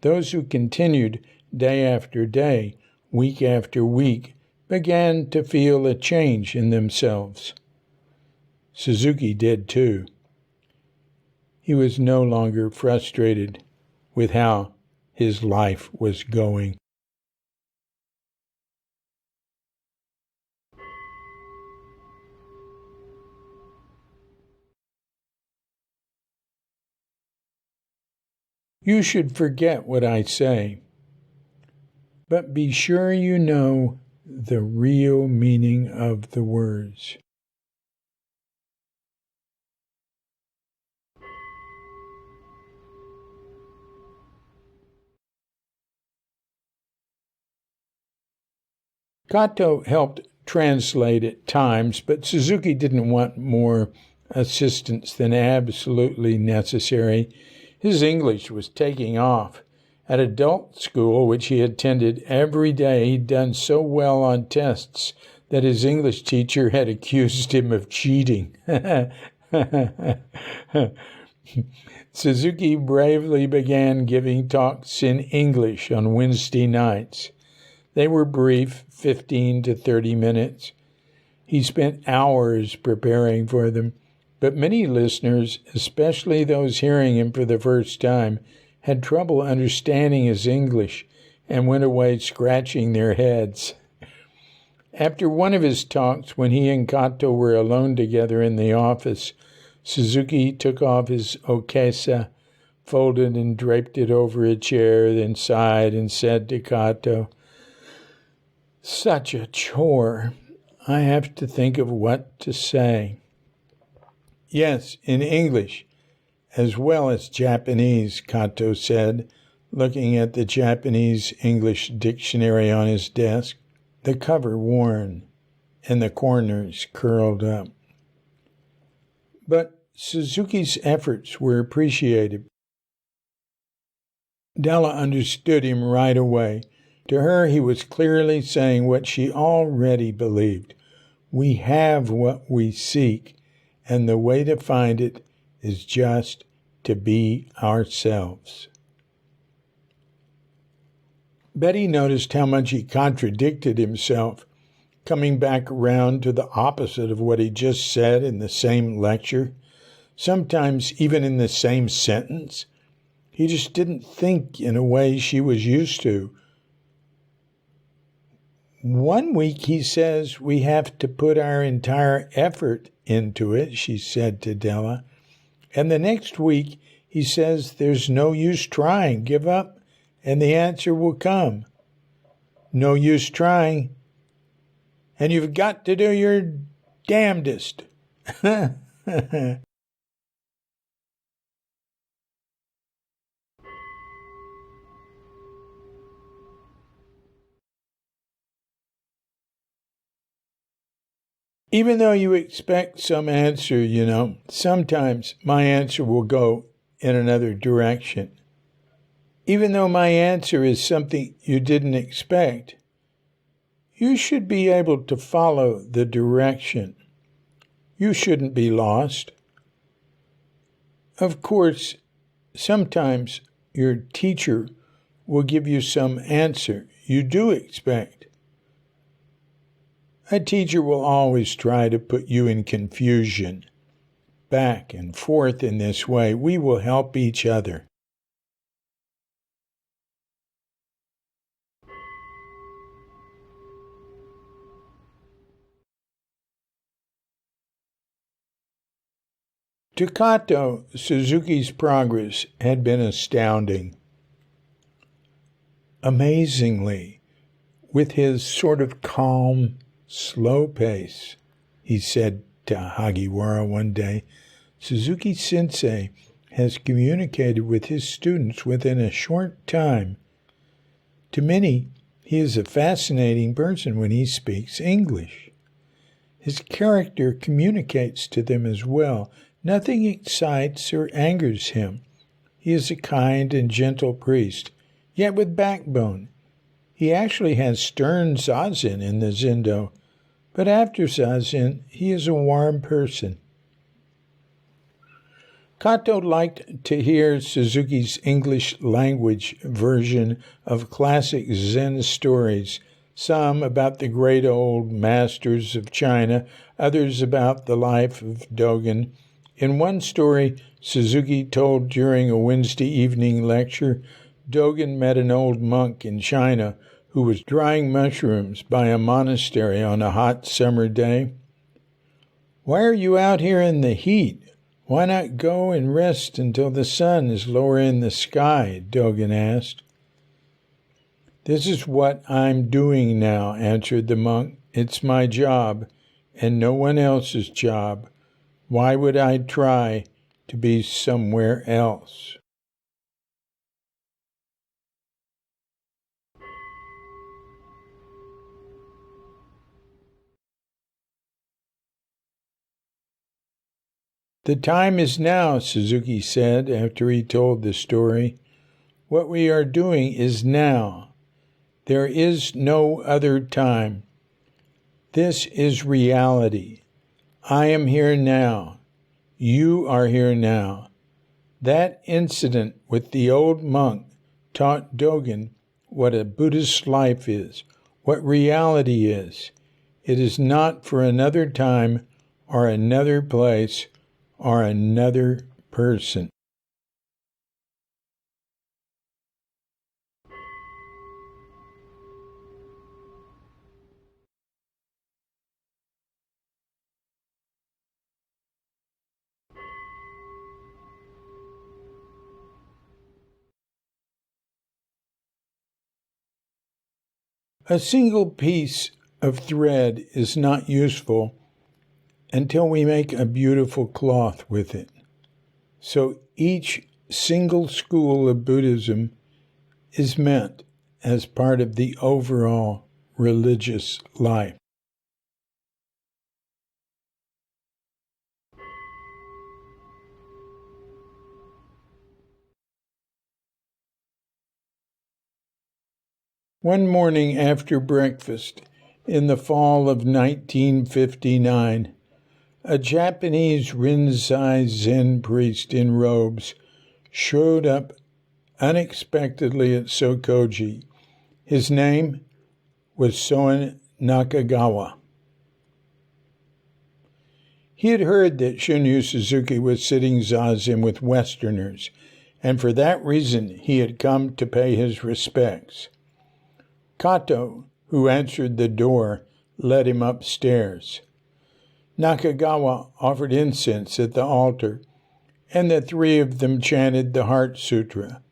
Those who continued day after day, week after week, began to feel a change in themselves. Suzuki did too. He was no longer frustrated with how his life was going. You should forget what I say, but be sure you know the real meaning of the words. Kato helped translate at times, but Suzuki didn't want more assistance than absolutely necessary. His English was taking off. At adult school, which he attended every day, he'd done so well on tests that his English teacher had accused him of cheating. Suzuki bravely began giving talks in English on Wednesday nights. They were brief, 15 to 30 minutes. He spent hours preparing for them, but many listeners, especially those hearing him for the first time, had trouble understanding his English and went away scratching their heads. After one of his talks, when he and Kato were alone together in the office, Suzuki took off his okesa, folded and draped it over a chair, then sighed and said to Kato, "Such a chore. I have to think of what to say." "Yes, in English, as well as Japanese," Kato said, looking at the Japanese-English dictionary on his desk, the cover worn and the corners curled up. But Suzuki's efforts were appreciated. Della understood him right away. To her, he was clearly saying what she already believed. We have what we seek, and the way to find it is just to be ourselves. Betty noticed how much he contradicted himself, coming back around to the opposite of what he just said in the same lecture, sometimes even in the same sentence. He just didn't think in a way she was used to. One week he says we have to put our entire effort into it, she said to Della. And the next week he says there's no use trying, give up, and the answer will come. No use trying, and you've got to do your damnedest. Even though you expect some answer, sometimes my answer will go in another direction. Even though my answer is something you didn't expect, you should be able to follow the direction. You shouldn't be lost. Of course, sometimes your teacher will give you some answer you do expect. A teacher will always try to put you in confusion. Back and forth in this way, we will help each other. To Kato, Suzuki's progress had been astounding. Amazingly, with his sort of calm, slow pace, he said to Hagiwara one day, Suzuki-sensei has communicated with his students within a short time. To many, he is a fascinating person when he speaks English. His character communicates to them as well. Nothing excites or angers him. He is a kind and gentle priest, yet with backbone. He actually has stern zazen in the Zendo, but after zazen, he is a warm person. Kato liked to hear Suzuki's English language version of classic Zen stories, some about the great old masters of China, others about the life of Dogen. In one story Suzuki told during a Wednesday evening lecture, Dogen met an old monk in China who was drying mushrooms by a monastery on a hot summer day. "Why are you out here in the heat? Why not go and rest until the sun is lower in the sky?" Dogen asked. "This is what I'm doing now," answered the monk. "It's my job, and no one else's job. Why would I try to be somewhere else?" "The time is now," Suzuki said after he told the story. "What we are doing is now. There is no other time. This is reality. I am here now. You are here now. That incident with the old monk taught Dogen what a Buddhist life is, what reality is. It is not for another time or another place or another person." A single piece of thread is not useful until we make a beautiful cloth with it. So each single school of Buddhism is meant as part of the overall religious life. One morning after breakfast, in the fall of 1959, a Japanese Rinzai Zen priest in robes showed up unexpectedly at Sokoji. His name was Soen Nakagawa. He had heard that Shunryu Suzuki was sitting zazen with Westerners, and for that reason he had come to pay his respects. Kato, who answered the door, led him upstairs. Nakagawa offered incense at the altar, and the three of them chanted the Heart Sutra.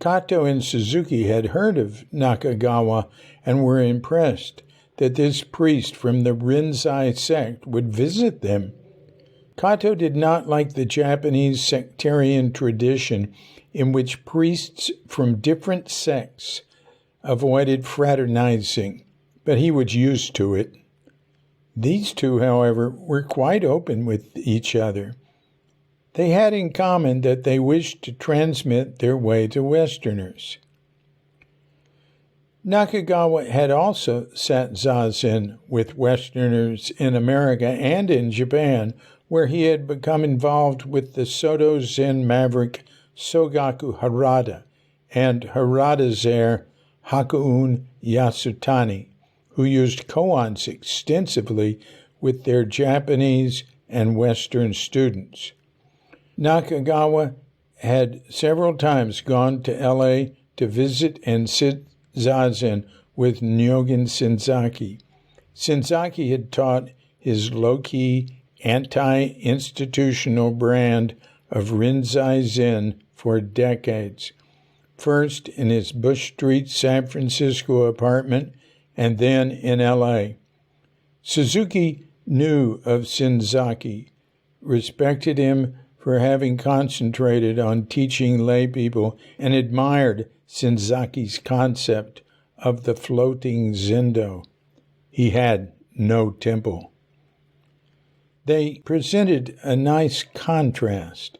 Kato and Suzuki had heard of Nakagawa and were impressed that this priest from the Rinzai sect would visit them. Kato did not like the Japanese sectarian tradition in which priests from different sects avoided fraternizing, but he was used to it. These two, however, were quite open with each other. They had in common that they wished to transmit their way to Westerners. Nakagawa had also sat zazen with Westerners in America and in Japan, where he had become involved with the Soto Zen maverick Sogaku Harada and Harada's heir Hakuun Yasutani, who used koans extensively with their Japanese and Western students. Nakagawa had several times gone to L.A. to visit and sit zazen with Nyogen Senzaki. Senzaki had taught his low-key, anti-institutional brand of Rinzai Zen for decades, first in his Bush Street, San Francisco apartment, and then in L.A. Suzuki knew of Senzaki, respected him for having concentrated on teaching lay people, and admired Senzaki's concept of the floating zendo. He had no temple. They presented a nice contrast.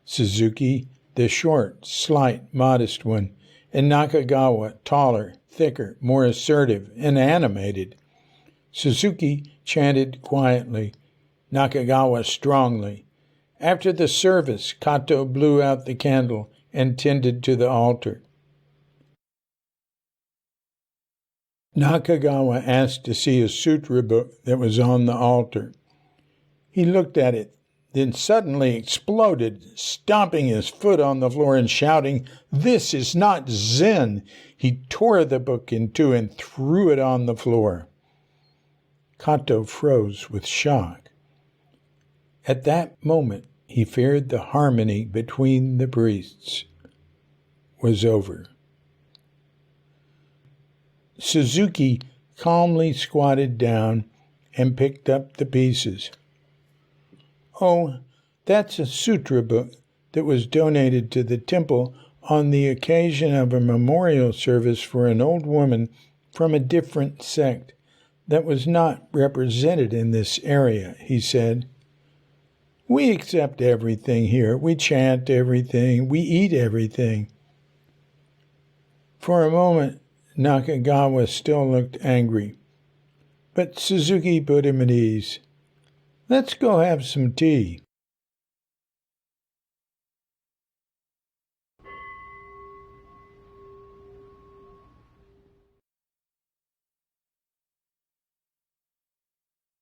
Suzuki, the short, slight, modest one, and Nakagawa, taller, thicker, more assertive, and animated. Suzuki chanted quietly, Nakagawa strongly. After the service, Kato blew out the candle and tended to the altar. Nakagawa asked to see a sutra book that was on the altar. He looked at it, then suddenly exploded, stomping his foot on the floor and shouting, "This is not Zen!" He tore the book in two and threw it on the floor. Kato froze with shock. At that moment, he feared the harmony between the priests was over. Suzuki calmly squatted down and picked up the pieces. "Oh, that's a sutra book that was donated to the temple on the occasion of a memorial service for an old woman from a different sect that was not represented in this area," he said. "We accept everything here. We chant everything. We eat everything." For a moment, Nakagawa still looked angry, but Suzuki put him at ease. "Let's go have some tea."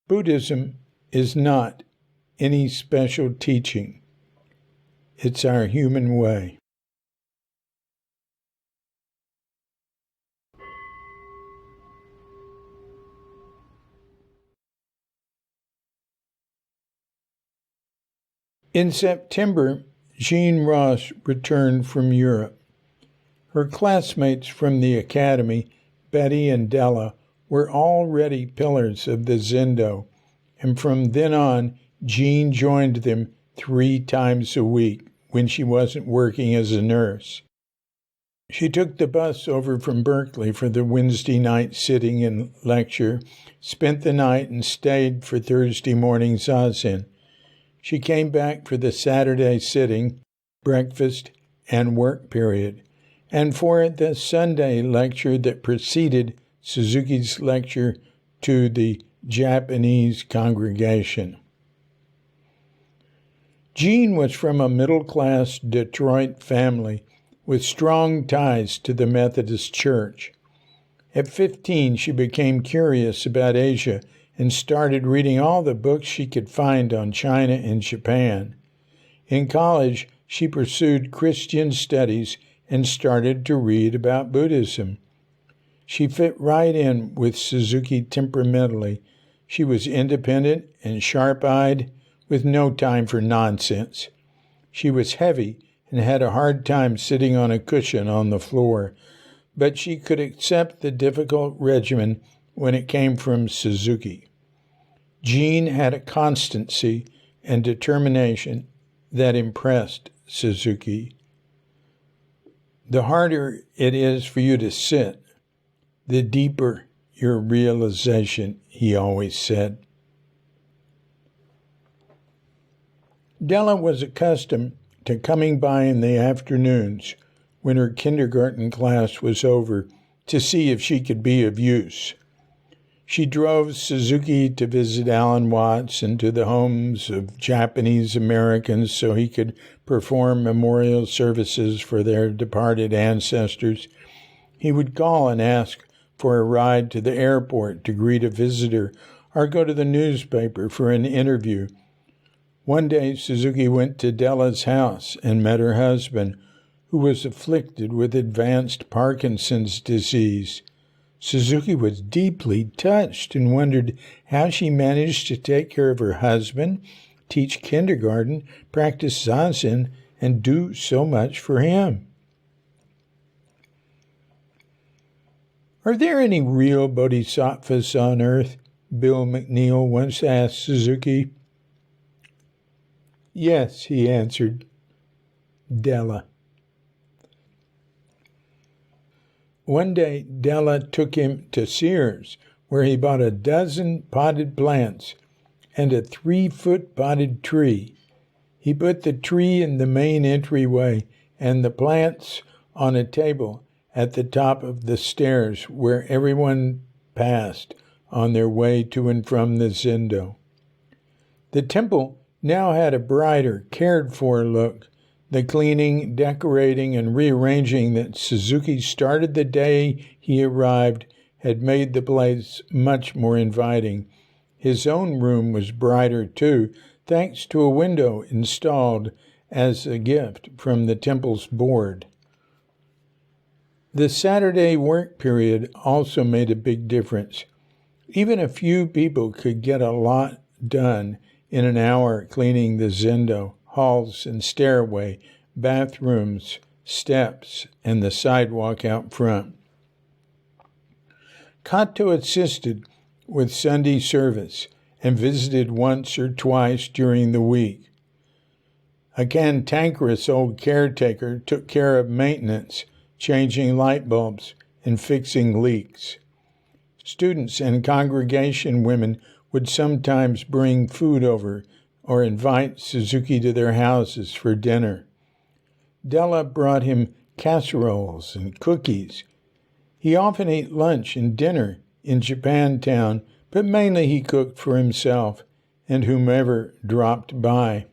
Buddhism is not any special teaching. It's our human way. In September, Jean Ross returned from Europe. Her classmates from the academy Betty, and Della were already pillars of the Zendo, and from then on, Jean joined them 3 times a week when she wasn't working as a nurse. She took the bus over from Berkeley for the Wednesday night sitting and lecture, spent the night, and stayed for Thursday morning zazen. She came back for the Saturday sitting, breakfast, and work period, and for the Sunday lecture that preceded Suzuki's lecture to the Japanese congregation. Jean was from a middle-class Detroit family with strong ties to the Methodist Church. At 15, she became curious about Asia and started reading all the books she could find on China and Japan. In college, she pursued Christian studies and started to read about Buddhism. She fit right in with Suzuki temperamentally. She was independent and sharp-eyed, with no time for nonsense. She was heavy and had a hard time sitting on a cushion on the floor, but she could accept the difficult regimen when it came from Suzuki. Jean had a constancy and determination that impressed Suzuki. The harder it is for you to sit, the deeper your realization, he always said. Della was accustomed to coming by in the afternoons when her kindergarten class was over to see if she could be of use. She drove Suzuki to visit Alan Watts and to the homes of Japanese Americans so he could perform memorial services for their departed ancestors. He would call and ask for a ride to the airport to greet a visitor or go to the newspaper for an interview. One day, Suzuki went to Della's house and met her husband, who was afflicted with advanced Parkinson's disease. Suzuki was deeply touched and wondered how she managed to take care of her husband, teach kindergarten, practice zazen, and do so much for him. Are there any real bodhisattvas on earth? Bill McNeil once asked Suzuki. Yes, he answered. Della. One day, Della took him to Sears, where he bought a dozen potted plants and a 3-foot potted tree. He put the tree in the main entryway and the plants on a table at the top of the stairs where everyone passed on their way to and from the Zendo. The temple now had a brighter, cared-for look. The cleaning, decorating, and rearranging that Suzuki started the day he arrived had made the place much more inviting. His own room was brighter, too, thanks to a window installed as a gift from the temple's board. The Saturday work period also made a big difference. Even a few people could get a lot done in an hour cleaning the Zendo, halls and stairway, bathrooms, steps, and the sidewalk out front. Kato assisted with Sunday service and visited once or twice during the week. A cantankerous old caretaker took care of maintenance, changing light bulbs and fixing leaks. Students and congregation women would sometimes bring food over or invite Suzuki to their houses for dinner. Della brought him casseroles and cookies. He often ate lunch and dinner in Japantown, but mainly he cooked for himself and whomever dropped by.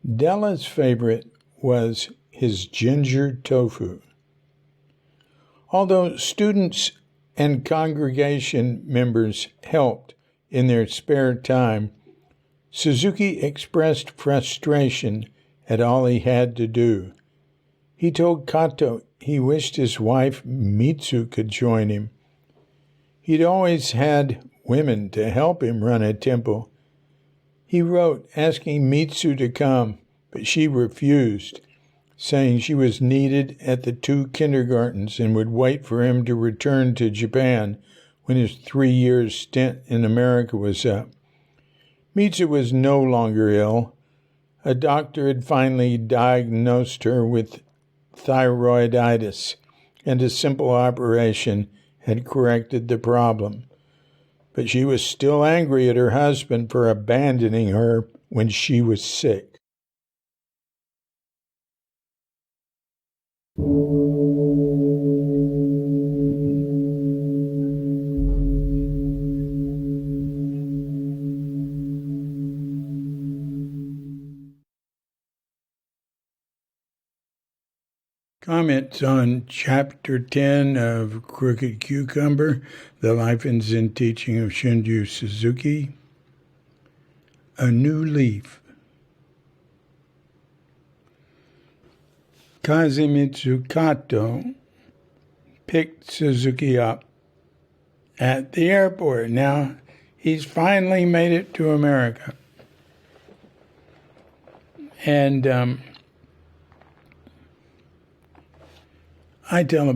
Della's favorite was his ginger tofu. Although students and congregation members helped in their spare time, Suzuki expressed frustration at all he had to do. He told Kato he wished his wife Mitsu could join him. He'd always had women to help him run a temple. He wrote asking Mitsu to come, but she refused. saying she was needed at the 2 kindergartens and would wait for him to return to Japan when his 3-year stint in America was up. Mitsu was no longer ill. A doctor had finally diagnosed her with thyroiditis, and a simple operation had corrected the problem. But she was still angry at her husband for abandoning her when she was sick. Comments on Chapter 10 of Crooked Cucumber, The Life and Zen Teaching of Shunryu Suzuki. A New Leaf. Kazumitsu Kato picked Suzuki up at the airport. Now, he's finally made it to America. And I tell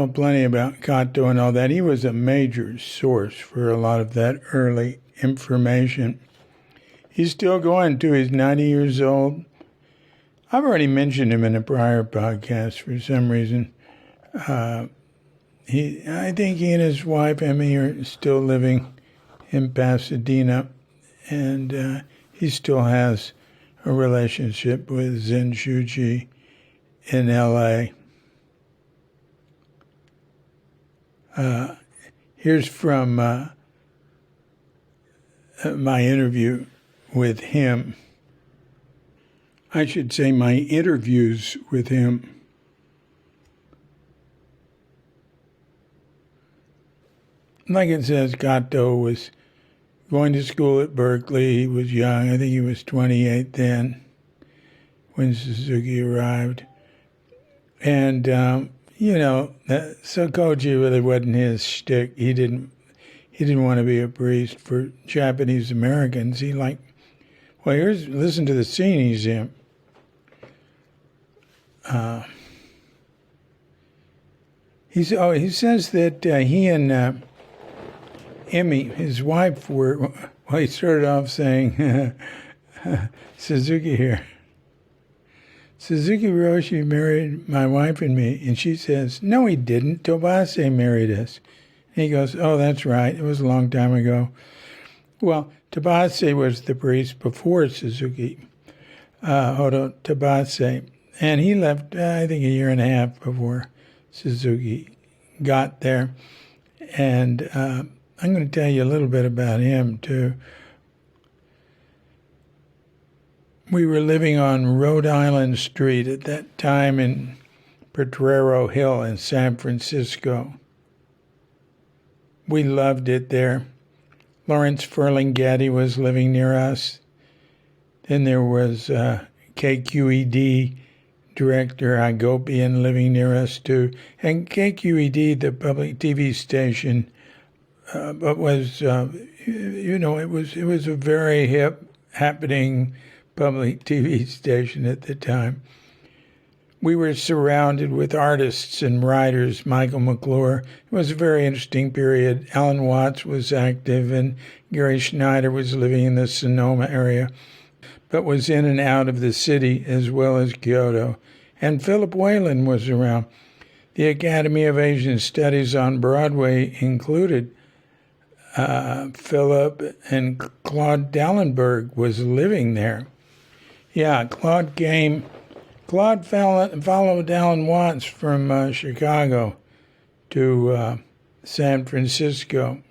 plenty about Kato and all that. He was a major source for a lot of that early information. He's still going too. He's 90 years old. I've already mentioned him in a prior podcast for some reason. I think he and his wife, Emmy, are still living in Pasadena, and he still has a relationship with Zen Shuji in L.A. Here's from my interview with him. I should say my interviews with him. Like it says, Kato was going to school at Berkeley. He was young. I think he was 28 then when Suzuki arrived. And, Sokoji really wasn't his shtick. He didn't want to be a priest for Japanese Americans. Listen to the scene he's in. He says that he and Emmy, his wife, he started off saying, Suzuki here. Suzuki Roshi married my wife and me. And she says, no, he didn't. Tobase married us. And he goes, oh, that's right. It was a long time ago. Well, Tobase was the priest before Suzuki, Odo Tobase. And he left, I think, a year and a half before Suzuki got there. And I'm going to tell you a little bit about him, too. We were living on Rhode Island Street at that time in Potrero Hill in San Francisco. We loved it there. Lawrence Ferlinghetti was living near us. Then there was KQED director Hagopian living near us too. And KQED, the public TV station, but was, it was a very hip, happening public TV station at the time. We were surrounded with artists and writers. Michael McClure. It was a very interesting period. Alan Watts was active, and Gary Schneider was living in the Sonoma area, but was in and out of the city as well as Kyoto. And Philip Whalen was around. The Academy of Asian Studies on Broadway included Philip, and Claude Dallenberg was living there. Yeah, Claude followed Alan Watts from Chicago to San Francisco.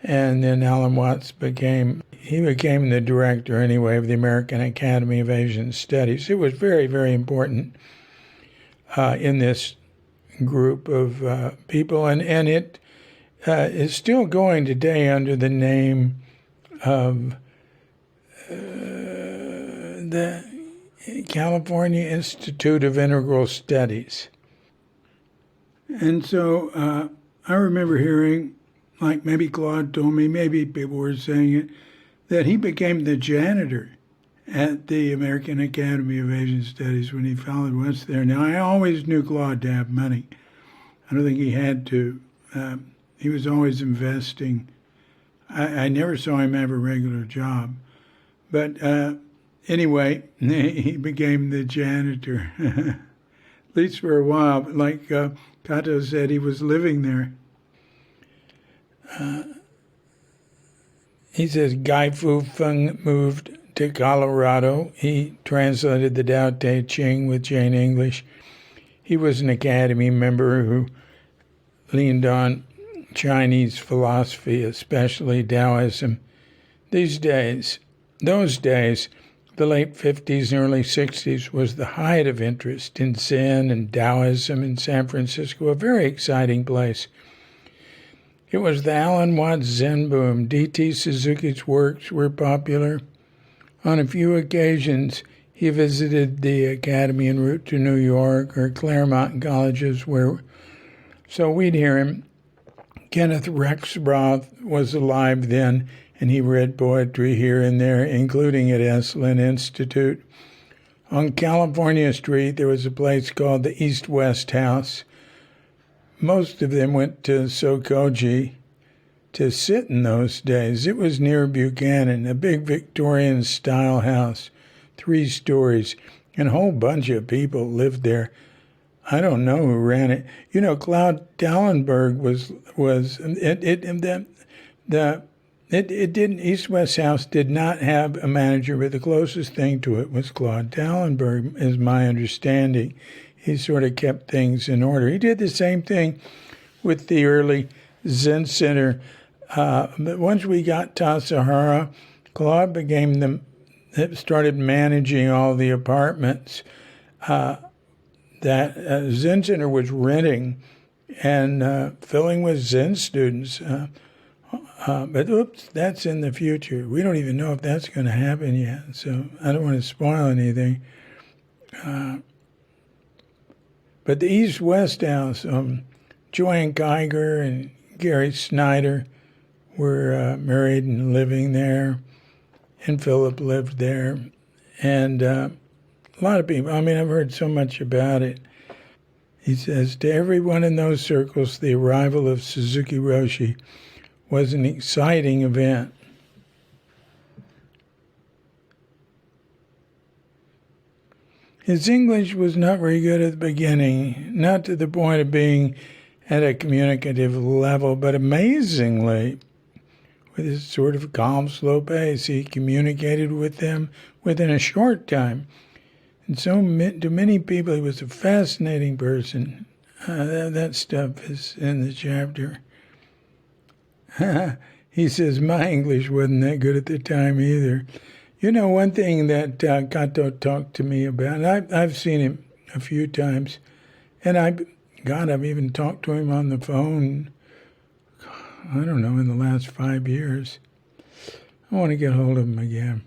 And then Alan Watts became the director anyway of the American Academy of Asian Studies. It was very, very important in this group of people. And it is still going today under the name of the California Institute of Integral Studies. And so I remember hearing, like maybe Claude told me, maybe people were saying it, that he became the janitor at the American Academy of Asian Studies when he followed West there. Now, I always knew Claude to have money. I don't think he had to. He was always investing. I never saw him have a regular job. But anyway, he became the janitor, at least for a while. But like Kato said, he was living there. He says Guy Fu Feng moved to Colorado. He translated the Tao Te Ching with Jane English. He was an Academy member who leaned on Chinese philosophy, especially Taoism. Those days, the late 50s and early 60s, was the height of interest in Zen and Taoism in San Francisco, a very exciting place. It was the Alan Watts Zen boom. D.T. Suzuki's works were popular. On a few occasions, he visited the Academy en route to New York or Claremont colleges, so we'd hear him. Kenneth Rexroth was alive then, and he read poetry here and there, including at Esalen Institute. On California Street, there was a place called the East-West House. Most of them went to Sokoji to sit in those days. It was near Buchanan, a big Victorian-style house, 3 stories, and a whole bunch of people lived there. I don't know who ran it. You know, Claude Dallenberg East-West House did not have a manager, but the closest thing to it was Claude Dallenberg, is my understanding. He sort of kept things in order. He did the same thing with the early Zen Center. But once we got Tassajara, Claude started managing all the apartments that Zen Center was renting and filling with Zen students. But oops, that's in the future. We don't even know if that's going to happen yet, so I don't want to spoil anything. But the East-West House, Joanne Geiger and Gary Snyder were married and living there, and Philip lived there. And a lot of people, I've heard so much about it. He says, to everyone in those circles, the arrival of Suzuki Roshi was an exciting event. His English was not very good at the beginning, not to the point of being at a communicative level, but amazingly, with his sort of calm, slow pace, he communicated with them within a short time. And so to many people, he was a fascinating person. That stuff is in the chapter. He says, my English wasn't that good at the time either. You know, one thing that Kato talked to me about, and I've seen him a few times, and I've even talked to him on the phone, I don't know, in the last 5 years. I want to get hold of him again.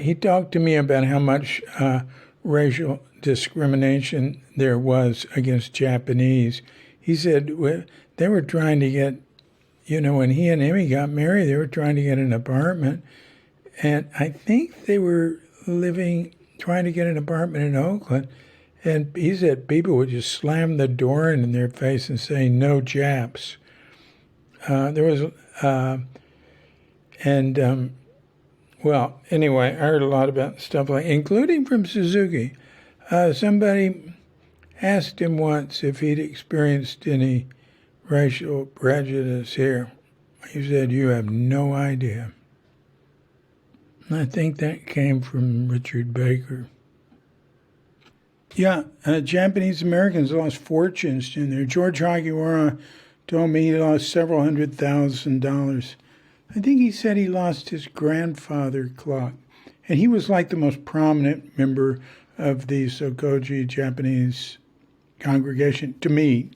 He talked to me about how much racial discrimination there was against Japanese. He said they were trying to get, when he and Emmy got married, they were trying to get an apartment. And I think they were trying to get an apartment in Oakland. And he said people would just slam the door in their face and say, no Japs. Well, anyway, I heard a lot about stuff including from Suzuki. Somebody asked him once if he'd experienced any racial prejudice here. He said, you have no idea. I think that came from Richard Baker. Yeah, Japanese Americans lost fortunes in there. George Hagiwara told me he lost several $100,000. I think he said he lost his grandfather clock. And he was like the most prominent member of the Sokoji Japanese congregation to me.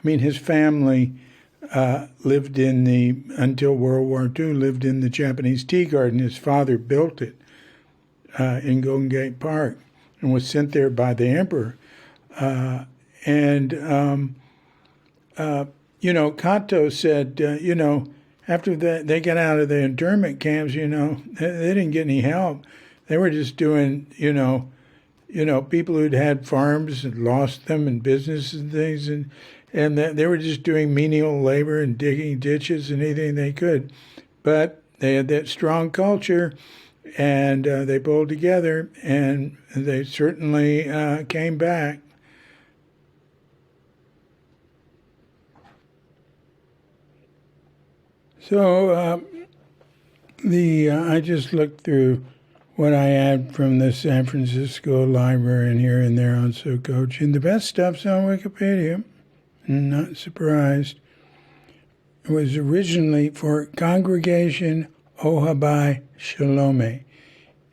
His family lived until World War II, lived in the Japanese Tea Garden. His father built it in Golden Gate Park and was sent there by the emperor. Kato said, after they got out of the internment camps, they didn't get any help. They were just doing, people who'd had farms and lost them and businesses and things, and they were just doing menial labor and digging ditches and anything they could. But they had that strong culture, and they pulled together, and they certainly came back. So I just looked through what I had from the San Francisco library and here and there on Suzuki, and the best stuff's on Wikipedia. Not surprised. It was originally for Congregation Ohabai Shalome.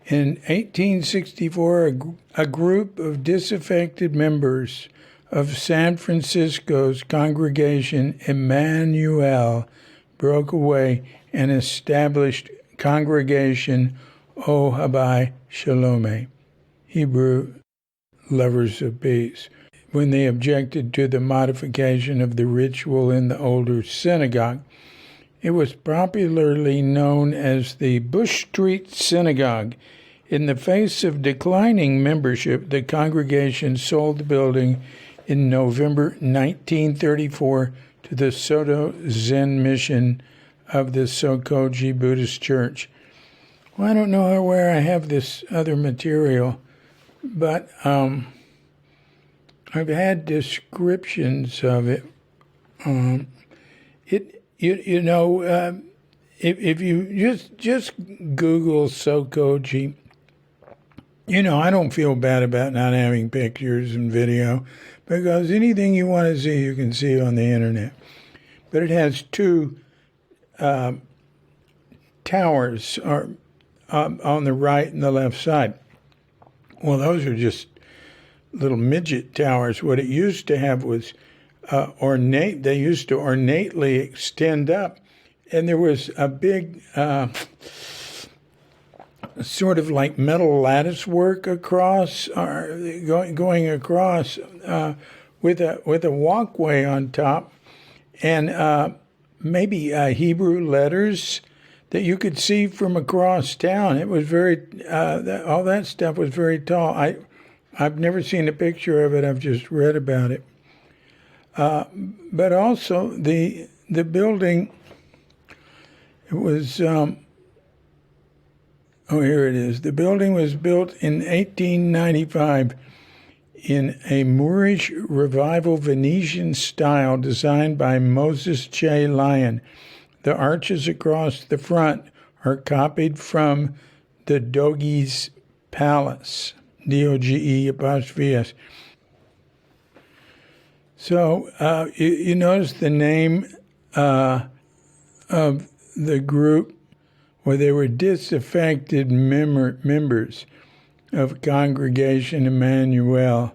In 1864, a group of disaffected members of San Francisco's Congregation Emmanuel broke away and established Congregation Ohabai Shalome, Hebrew lovers of peace, when they objected to the modification of the ritual in the older synagogue. It was popularly known as the Bush Street Synagogue. In the face of declining membership, the congregation sold the building in November 1934 to the Soto Zen Mission of the Sokoji Buddhist Church. Well, I don't know where I have this other material, but I've had descriptions of it. If you just Google Sokoji, I don't feel bad about not having pictures and video, because anything you want to see, you can see on the internet. But it has two towers on the right and the left side. Well, those are just little midget towers. What it used to have was ornate. They used to ornately extend up, and there was a big sort of like metal lattice work across, going across with a walkway on top, and maybe Hebrew letters that you could see from across town. It was very all that stuff was very tall. I've never seen a picture of it. I've just read about it. But also the building. It was. Here it is. The building was built in 1895 in a Moorish Revival Venetian style designed by Moses J. Lyon. The arches across the front are copied from the Doge's Palace, D-O-G-E'. So you notice the name of the group, where they were disaffected members of Congregation Emmanuel.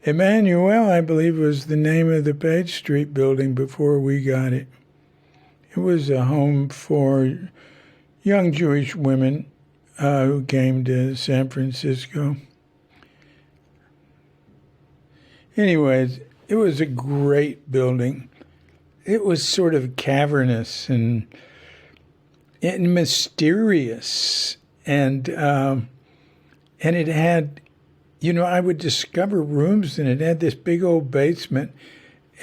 Emmanuel, I believe, was the name of the Page Street building before we got it. It was a home for young Jewish women who came to San Francisco. Anyways, it was a great building. It was sort of cavernous and mysterious, and it had, I would discover rooms, and it had this big old basement.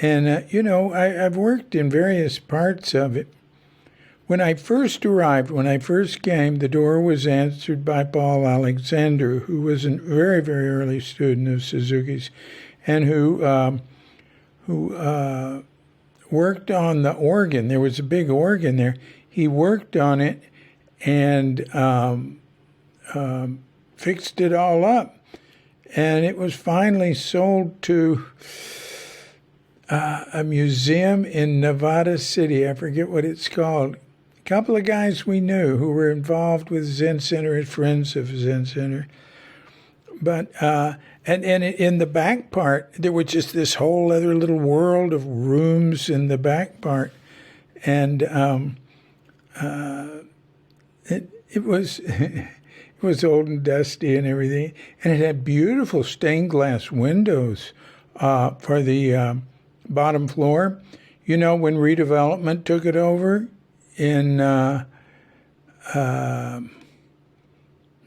And, I've worked in various parts of it. When I first arrived, when I first came, the door was answered by Paul Alexander, who was a very, very early student of Suzuki's, and who worked on the organ. There was a big organ there. He worked on it and fixed it all up. And it was finally sold to a museum in Nevada City. I forget what it's called. A couple of guys we knew who were involved with Zen Center as friends of Zen Center. But and in the back part, there was just this whole other little world of rooms in the back part, and it was it was old and dusty and everything, and it had beautiful stained glass windows for the bottom floor. When redevelopment took it over in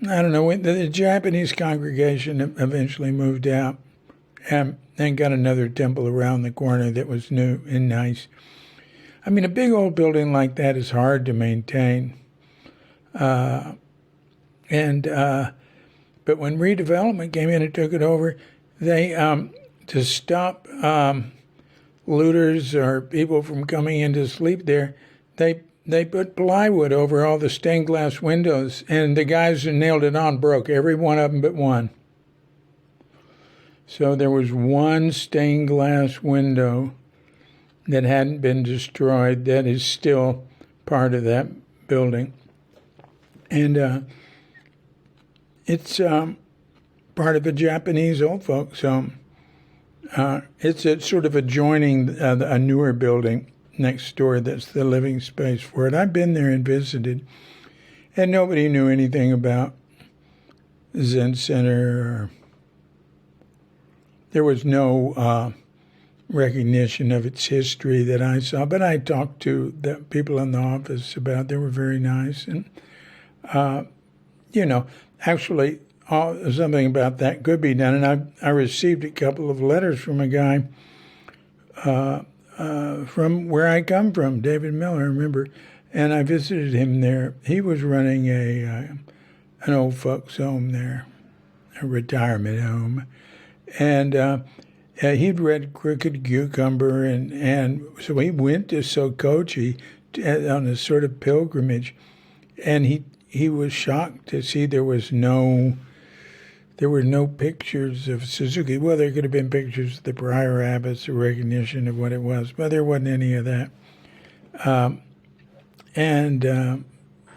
I don't know, the Japanese congregation eventually moved out and got another temple around the corner that was new and nice. I mean, a big old building like that is hard to maintain. But when redevelopment came in and took it over, they to stop looters or people from coming in to sleep there, they put plywood over all the stained glass windows, and the guys who nailed it on broke every one of them but one. So there was one stained glass window that hadn't been destroyed that is still part of that building. And it's part of a Japanese old folks home. It's sort of adjoining a newer building next door that's the living space for it. I've been there and visited, and nobody knew anything about Zen Center. There was no recognition of its history that I saw, but I talked to the people in the office about it. They were very nice. And, actually, something about that could be done. And I received a couple of letters from a guy from where I come from, David Miller, I remember. And I visited him there. He was running an old folks home there, a retirement home. And he'd read Crooked Cucumber, and so he went to Sokochi on a sort of pilgrimage, and he was shocked to see there were no pictures of Suzuki. Well, there could have been pictures of the prior abbots, a recognition of what it was, but there wasn't any of that.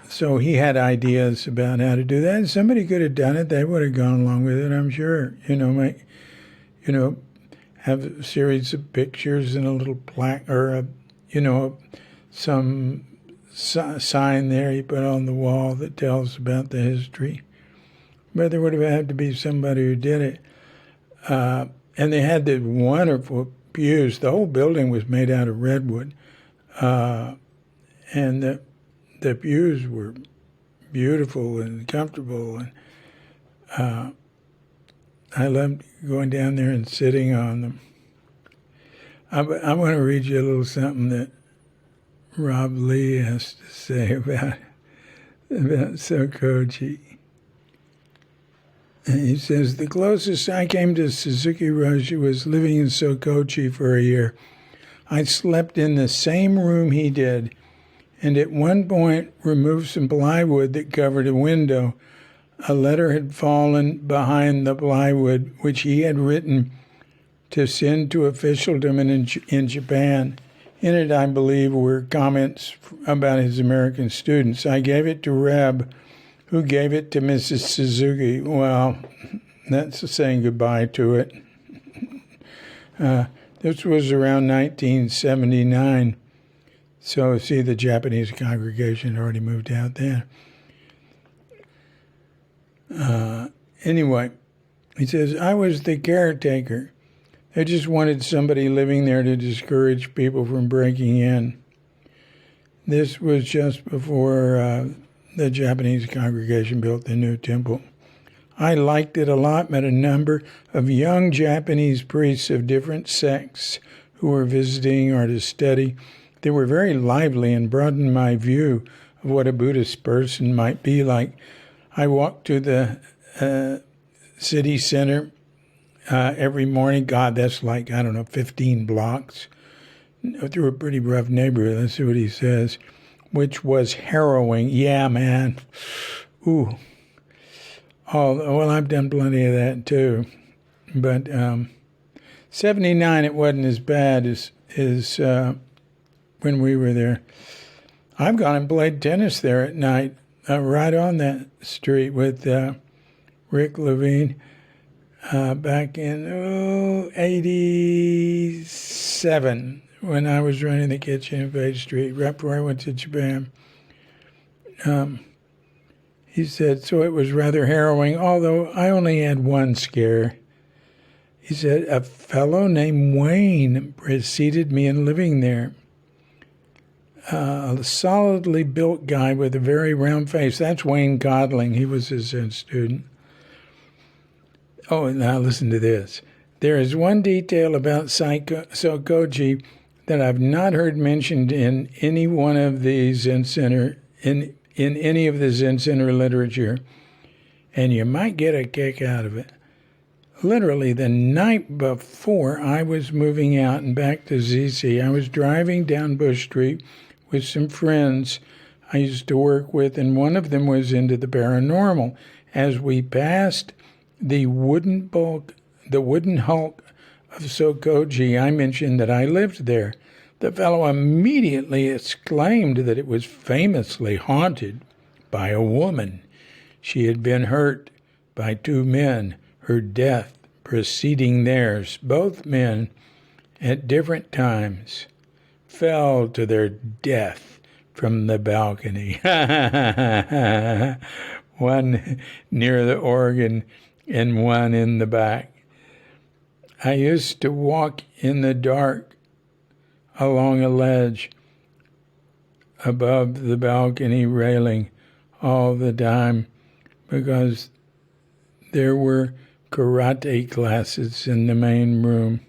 So he had ideas about how to do that, and somebody could have done it. They would have gone along with it, I'm sure. Have a series of pictures and a little plaque or, some sign there you put on the wall that tells about the history. But there would have had to be somebody who did it. And they had the wonderful pews. The whole building was made out of redwood. And the pews were beautiful and comfortable. And I loved going down there and sitting on them. I want to read you a little something that Rob Lee has to say about Sokochi. And he says, the closest I came to Suzuki Roshi was living in Sokochi for a year. I slept in the same room he did, and at one point removed some plywood that covered a window. A letter had fallen behind the plywood, which he had written to send to officialdom in Japan. In it, I believe, were comments about his American students. I gave it to Reb, who gave it to Mrs. Suzuki. Well, that's saying goodbye to it. This was around 1979. So, see, the Japanese congregation had already moved out then. Anyway, he says, I was the caretaker. I just wanted somebody living there to discourage people from breaking in. This was just before the Japanese congregation built the new temple. I liked it a lot, met a number of young Japanese priests of different sects who were visiting or to study. They were very lively and broadened my view of what a Buddhist person might be like. I walked to the city center every morning. God, that's like, 15 blocks through a pretty rough neighborhood. That's what he says, which was harrowing. Yeah, man. Ooh. Oh, well, I've done plenty of that too. But 79, it wasn't as bad as when we were there. I've gone and played tennis there at night, right on that street with Rick Levine back in 87 when I was running the kitchen in Page Street, right before I went to Japan. He said, so it was rather harrowing, although I only had one scare. He said, a fellow named Wayne preceded me in living there. a solidly built guy with a very round face. That's Wayne Codling. He was his Zen student. Oh, now listen to this. There is one detail about Sokoji that I've not heard mentioned in any one of the Zen Center, in any of the Zen Center literature, and you might get a kick out of it. Literally, the night before I was moving out and back to ZC, I was driving down Bush Street with some friends I used to work with, and one of them was into the paranormal. As we passed the wooden hulk of Sokoji, I mentioned that I lived there. The fellow immediately exclaimed that it was famously haunted by a woman. She had been hurt by two men, her death preceding theirs. Both men, at different times, fell to their death from the balcony. One near the organ and one in the back. I used to walk in the dark along a ledge above the balcony railing all the time because there were karate classes in the main room.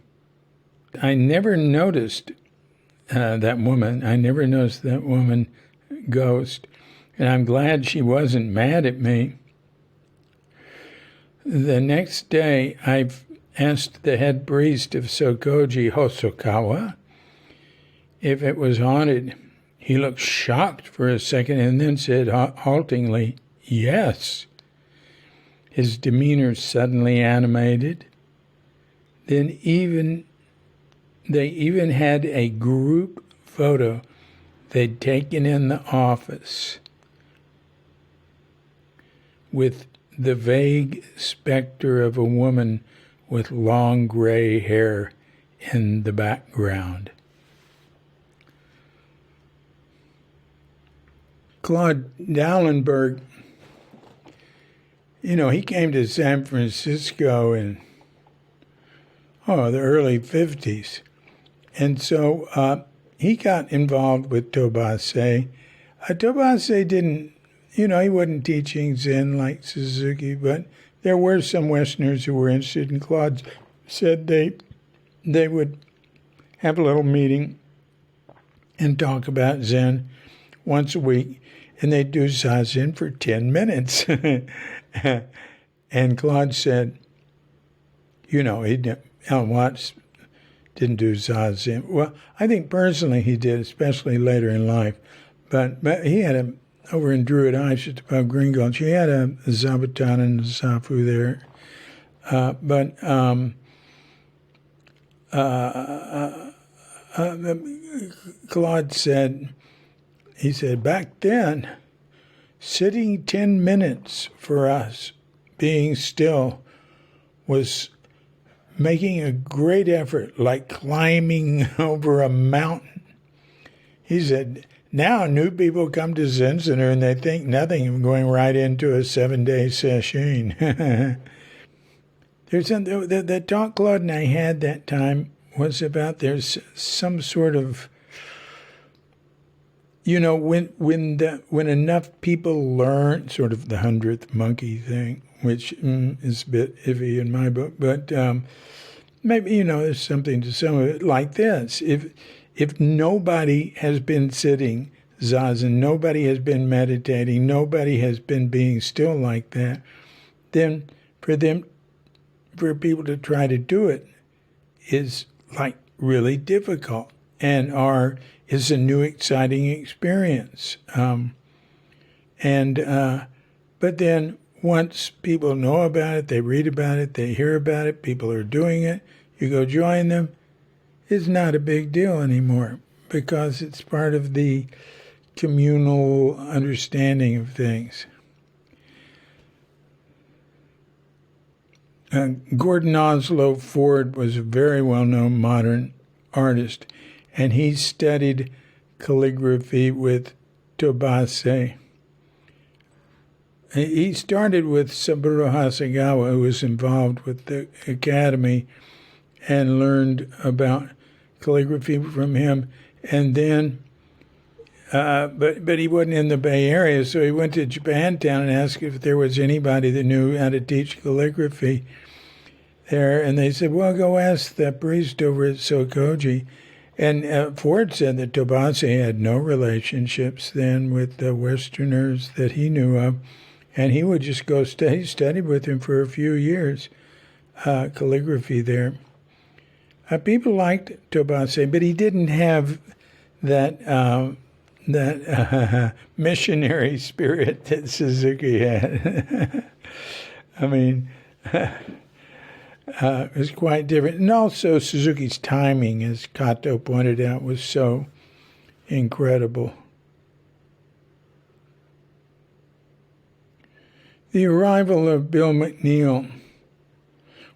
I never noticed that woman. I never noticed that woman ghost, and I'm glad she wasn't mad at me. The next day, I asked the head priest of Sokoji Hosokawa if it was haunted. He looked shocked for a second and then said haltingly, "Yes." His demeanor suddenly animated. Then they even had a group photo they'd taken in the office with the vague specter of a woman with long gray hair in the background. Claude Dallenberg, he came to San Francisco in the early 50s. And so he got involved with Tobase. Tobase didn't, he wasn't teaching Zen like Suzuki, but there were some Westerners who were interested, and Claude said they would have a little meeting and talk about Zen once a week, and they'd do Zazen for 10 minutes. And Claude said, Alan Watts didn't do Zazen. Well, I think personally he did, especially later in life. But he had over in Druid Heights, just above Green Gulch, he had a Zabuton and a Zafu there. Claude said, back then, sitting 10 minutes for us, being still, was making a great effort, like climbing over a mountain. He said, now new people come to Zen Center and they think nothing of going right into a 7-day session. The talk Claude and I had that time was about there's some sort of, when enough people learn, sort of the 100th monkey thing, which is a bit iffy in my book, but maybe, there's something to some of it like this. If nobody has been sitting zazen, nobody has been meditating, nobody has been being still like that, then for people to try to do it is like really difficult and is a new exciting experience. But then once people know about it, they read about it, they hear about it, people are doing it, you go join them, it's not a big deal anymore because it's part of the communal understanding of things. Gordon Oslo Ford was a very well-known modern artist, and he studied calligraphy with Tobase. He started with Saburo Hasegawa, who was involved with the academy, and learned about calligraphy from him. And then but he wasn't in the Bay Area, so he went to Japantown and asked if there was anybody that knew how to teach calligraphy there. And they said, well, go ask the priest over at Sokoji. And Ford said that Tobase had no relationships then with the Westerners that he knew of, and he would just go study with him for a few years, calligraphy there. People liked Tobase, but he didn't have that missionary spirit that Suzuki had. I mean, it was quite different. And also Suzuki's timing, as Kato pointed out, was so incredible. The arrival of Bill McNeill,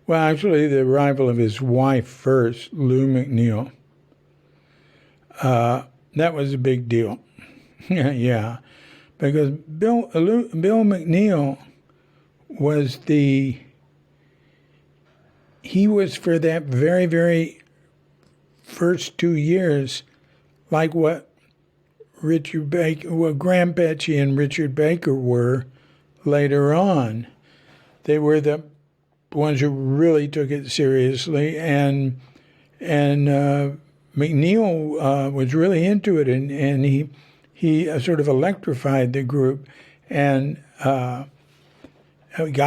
well, actually the arrival of his wife first, Lou McNeill, that was a big deal. Yeah, because Bill McNeill was he was for that very, very first 2 years, like what Graham Petchy and Richard Baker were later on. They were the ones who really took it seriously, and McNeill was really into it, and he sort of electrified the group and got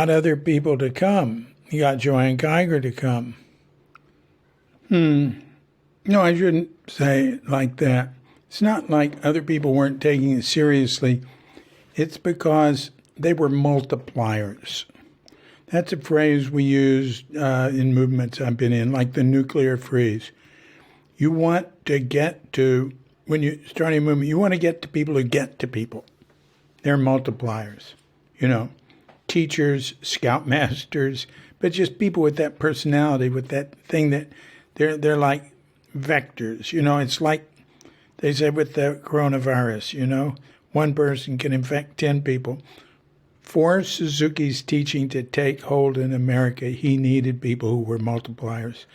other people to come. He got Joanne Geiger to come. No, I shouldn't say it like that. It's not like other people weren't taking it seriously. It's because they were multipliers. That's a phrase we use in movements I've been in, like the nuclear freeze. You want to get to, when you start a movement, you want to get to people who get to people. They're multipliers, teachers, scoutmasters, but just people with that personality, with that thing that they're like vectors. It's like they said with the coronavirus, one person can infect 10 people. For Suzuki's teaching to take hold in America, he needed people who were multipliers.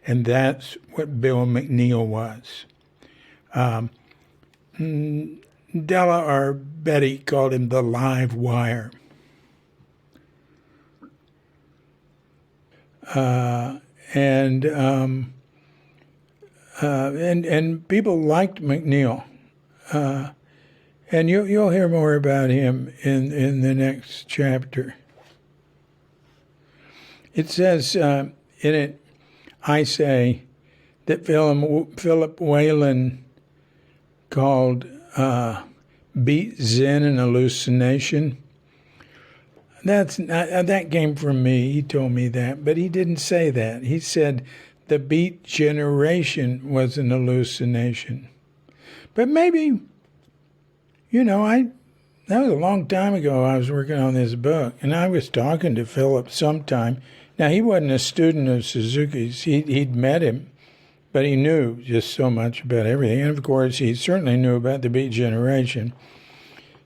And that's what Bill McNeill was. Della or Betty called him the live wire. And people liked McNeill. And you'll hear more about him in the next chapter. It says in it, I say, that Philip Whalen called beat Zen an hallucination. That came from me. He told me that, but he didn't say that. He said the beat generation was an hallucination. But maybe, that was a long time ago I was working on this book, and I was talking to Philip sometime. Now, he wasn't a student of Suzuki's. He'd met him, but he knew just so much about everything. And, of course, he certainly knew about the beat generation.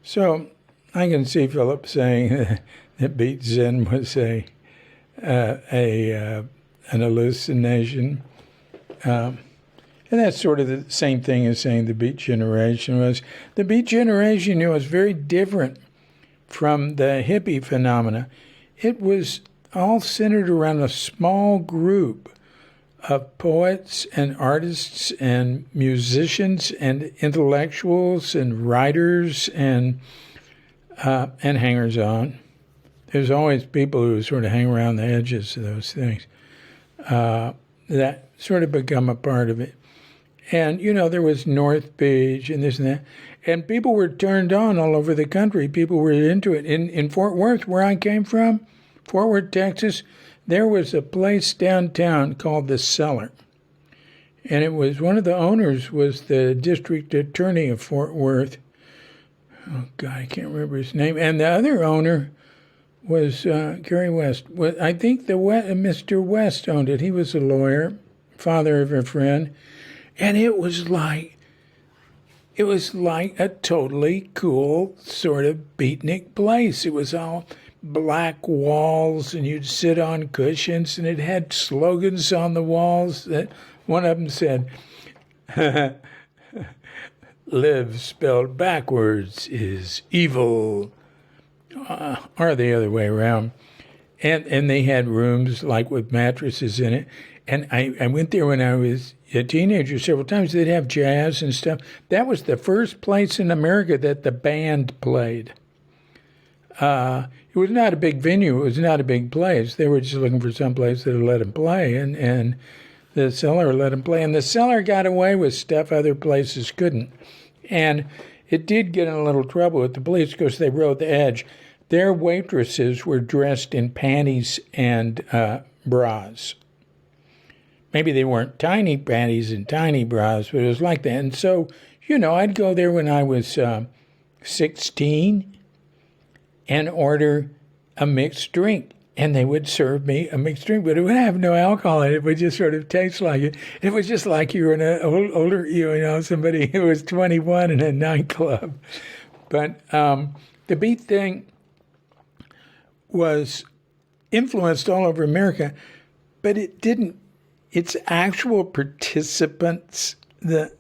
So I can see Philip saying that beat Zen was an hallucination. And that's sort of the same thing as saying the beat generation was. The beat generation, was very different from the hippie phenomena. It was all centered around a small group of poets and artists and musicians and intellectuals and writers and hangers-on. There's always people who sort of hang around the edges of those things that sort of become a part of it. And, there was North Beach and this and that. And people were turned on all over the country. People were into it. In Fort Worth, where I came from, Fort Worth, Texas, there was a place downtown called The Cellar. And it was, one of the owners was the district attorney of Fort Worth. Oh, God, I can't remember his name. And the other owner was Gary West. I think Mr. West owned it. He was a lawyer, father of a friend. And it was like a totally cool sort of beatnik place. It was all black walls, and you'd sit on cushions, and it had slogans on the walls. That one of them said, live spelled backwards is evil, or the other way around. And they had rooms like with mattresses in it. And I went there when I was a teenager several times. They'd have jazz and stuff. That was the first place in America that the band played. It was not a big venue. It was not a big place. They were just looking for some place that would let them play. And the Cellar let them play. And the Cellar got away with stuff other places couldn't. And it did get in a little trouble with the police because they rode the edge. Their waitresses were dressed in panties and bras. Maybe they weren't tiny panties and tiny bras, but it was like that. And so, I'd go there when I was 16 and order a mixed drink. And they would serve me a mixed drink, but it would have no alcohol in it. It would just sort of taste like it. It was just like you were in an older, somebody who was 21 in a nightclub. But the beat thing was influenced all over America, but it didn't. Its actual participants, it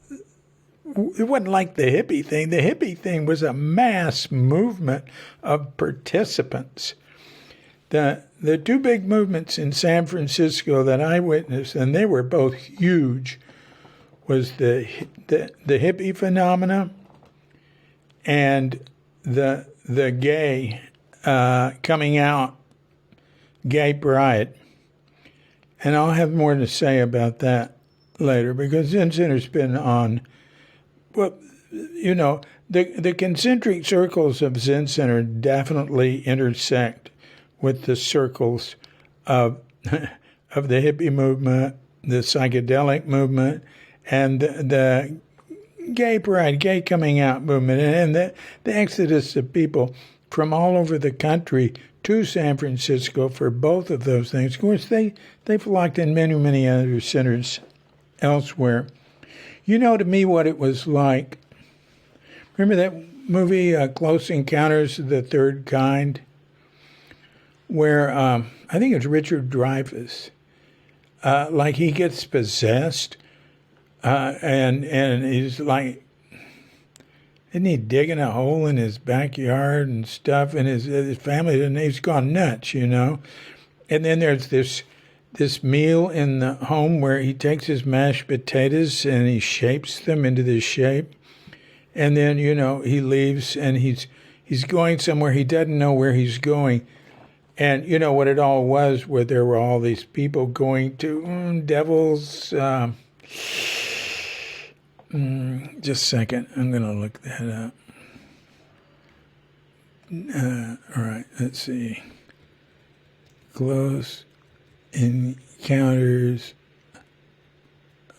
wasn't like the hippie thing. The hippie thing was a mass movement of participants. The two big movements in San Francisco that I witnessed, and they were both huge, was the hippie phenomena and the gay coming out, gay pride. And I'll have more to say about that later because Zen Center's been on, the concentric circles of Zen Center definitely intersect with the circles of the hippie movement, the psychedelic movement, and the gay pride, gay coming out movement, and the exodus of people from all over the country to San Francisco for both of those things. Of course, they flocked in many, many other centers elsewhere. To me what it was like. Remember that movie, Close Encounters of the Third Kind, where I think it's Richard Dreyfuss, like he gets possessed, and he's like, isn't he digging a hole in his backyard and stuff? And his family, and he's gone nuts, And then there's this meal in the home where he takes his mashed potatoes and he shapes them into this shape. And then, he leaves and he's going somewhere. He doesn't know where he's going. And what it all was, where there were all these people going to Devil's... just a second. I'm going to look that up. All right, let's see. Close Encounters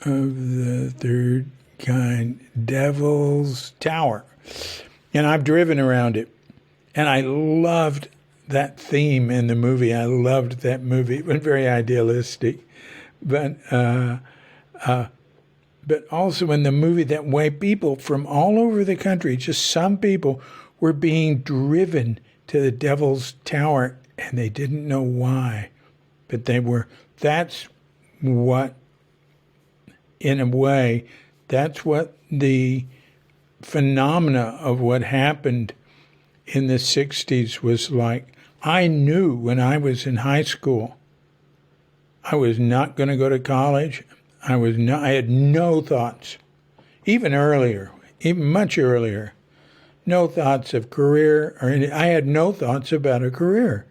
of the Third Kind, Devil's Tower. And I've driven around it. And I loved that theme in the movie. I loved that movie. It was very idealistic. But also in the movie, that way people from all over the country, just some people, were being driven to the Devil's Tower, and they didn't know why. But they were. That's what, in a way, that's what the phenomena of what happened in the 60s was like. I knew when I was in high school, I was not going to go to college. I had no thoughts, even earlier, even much earlier, no thoughts of career or anything. I had no thoughts about a career.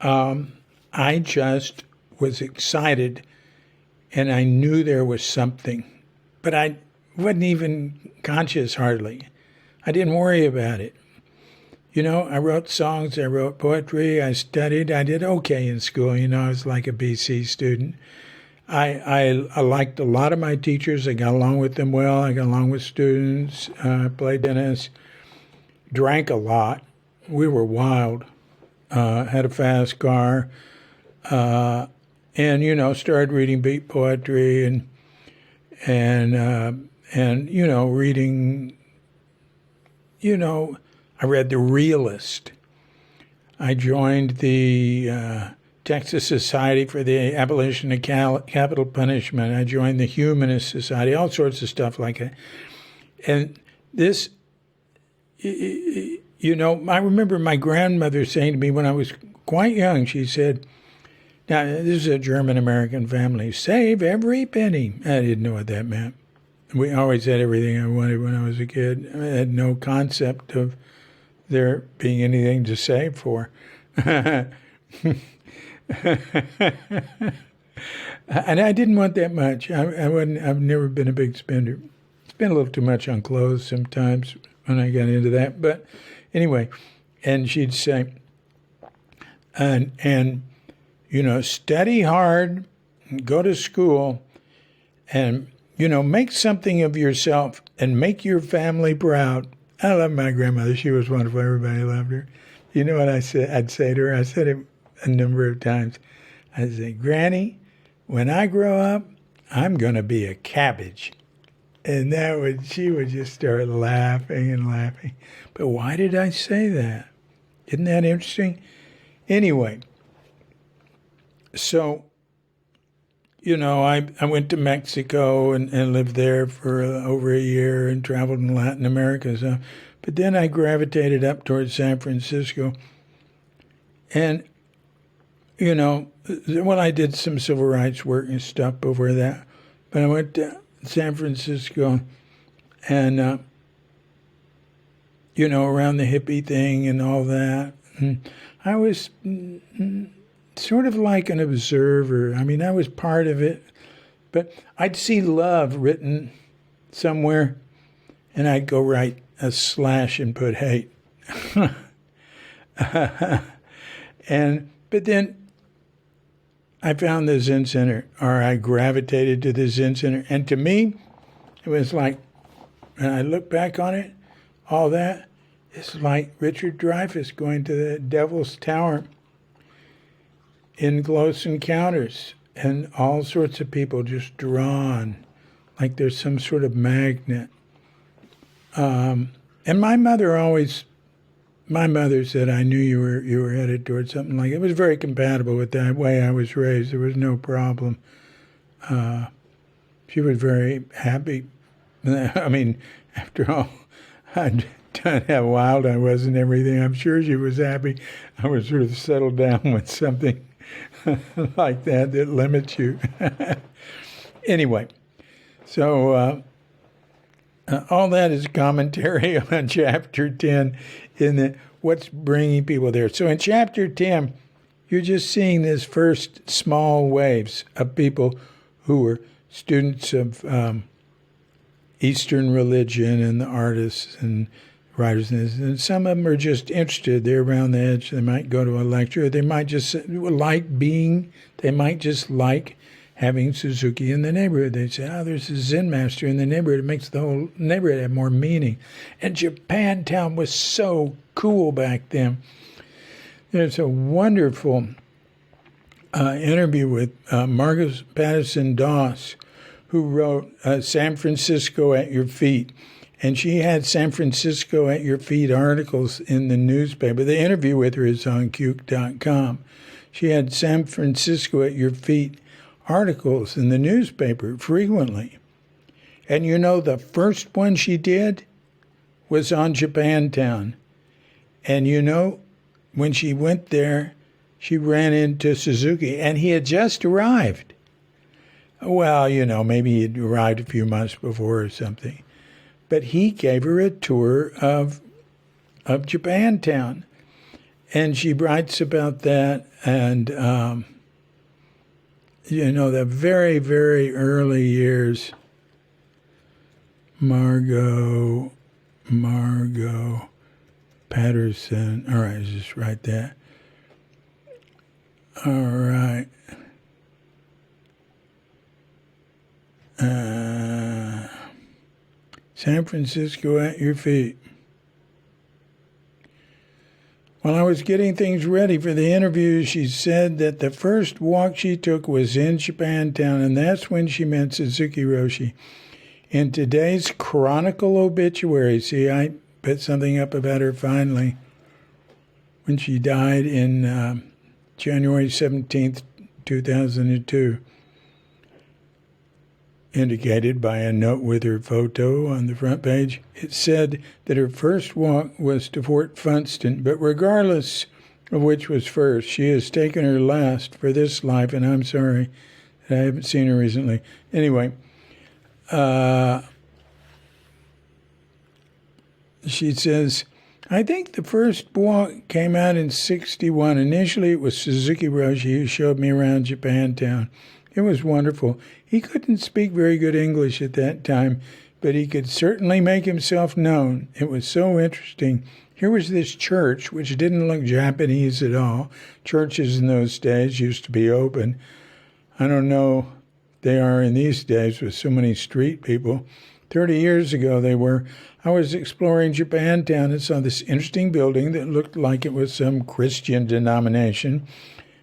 I just was excited, and I knew there was something, but I wasn't even conscious hardly. I didn't worry about it. I wrote songs, I wrote poetry, I studied, I did okay in school. I was like a BC student. I liked a lot of my teachers. I got along with them well. I got along with students. Played tennis. Drank a lot. We were wild. Had a fast car. And started reading beat poetry and reading. I read The Realist. I joined the Texas Society for the Abolition of Capital Punishment. I joined the Humanist Society, all sorts of stuff like that. And this, I remember my grandmother saying to me when I was quite young, she said, now, this is a German-American family, save every penny. I didn't know what that meant. We always had everything I wanted when I was a kid. I had no concept of there being anything to save for. And I didn't want that much. I've never been a big spender. Spend a little too much on clothes sometimes when I got into that. But anyway, and she'd say, study hard, go to school, and, make something of yourself and make your family proud. I love my grandmother. She was wonderful. Everybody loved her. You know what I'd say to her? I said it a number of times. I'd say, Granny, when I grow up, I'm going to be a cabbage. And she would just start laughing and laughing. But why did I say that? Isn't that interesting? Anyway, so, I went to Mexico and lived there for over a year and traveled in Latin America. So, but then I gravitated up towards San Francisco. And, I did some civil rights work and stuff over that. But I went to San Francisco and, around the hippie thing and all that. And I was sort of like an observer. I mean, I was part of it, but I'd see love written somewhere, and I'd go write a slash and put hate. But then I found the Zen Center, or I gravitated to the Zen Center, and to me, it was like, when I look back on it, all that, it's like Richard Dreyfuss going to the Devil's Tower in Close Encounters, and all sorts of people just drawn, like there's some sort of magnet. And my mother said, I knew you were headed towards something like it. It was very compatible with that way I was raised. There was no problem. She was very happy. I mean, after all, I'd done how wild I was and everything. I'm sure she was happy. I was sort of settled down with something like that limits you. Anyway, so all that is commentary on Chapter 10 in what's bringing people there. So in Chapter 10, you're just seeing this first small waves of people who were students of Eastern religion and the artists and writers, and some of them are just interested. They're around the edge. They might go to a lecture. They might just like having Suzuki in the neighborhood. They say, there's a Zen master in the neighborhood. It makes the whole neighborhood have more meaning. And Japantown was so cool back then. There's a wonderful interview with Marcus Patterson Doss, who wrote San Francisco at Your Feet. And she had San Francisco at Your Feet articles in the newspaper. The interview with her is on Cuke.com. She had San Francisco at Your Feet articles in the newspaper frequently. And the first one she did was on Japantown. And when she went there, she ran into Suzuki, and he had just arrived. Well, maybe he'd arrived a few months before or something. But he gave her a tour of Japantown. And she writes about that. And, the very, very early years, Margot Patterson. All right, just write that. All right. San Francisco at Your Feet. While I was getting things ready for the interview, she said that the first walk she took was in Japantown, and that's when she met Suzuki Roshi. In today's Chronicle obituary, see, I put something up about her finally, when she died in January 17th, 2002. Indicated by a note with her photo on the front page. It said that her first walk was to Fort Funston, but regardless of which was first, she has taken her last for this life, and I'm sorry that I haven't seen her recently. Anyway, she says, I think the first walk came out in 61. Initially, it was Suzuki Roshi who showed me around Japantown. It was wonderful. He couldn't speak very good English at that time, but he could certainly make himself known. It was so interesting. Here was this church, which didn't look Japanese at all. Churches in those days used to be open. I don't know they are in these days with so many street people. 30 years ago they were. I was exploring Japantown and saw this interesting building that looked like it was some Christian denomination.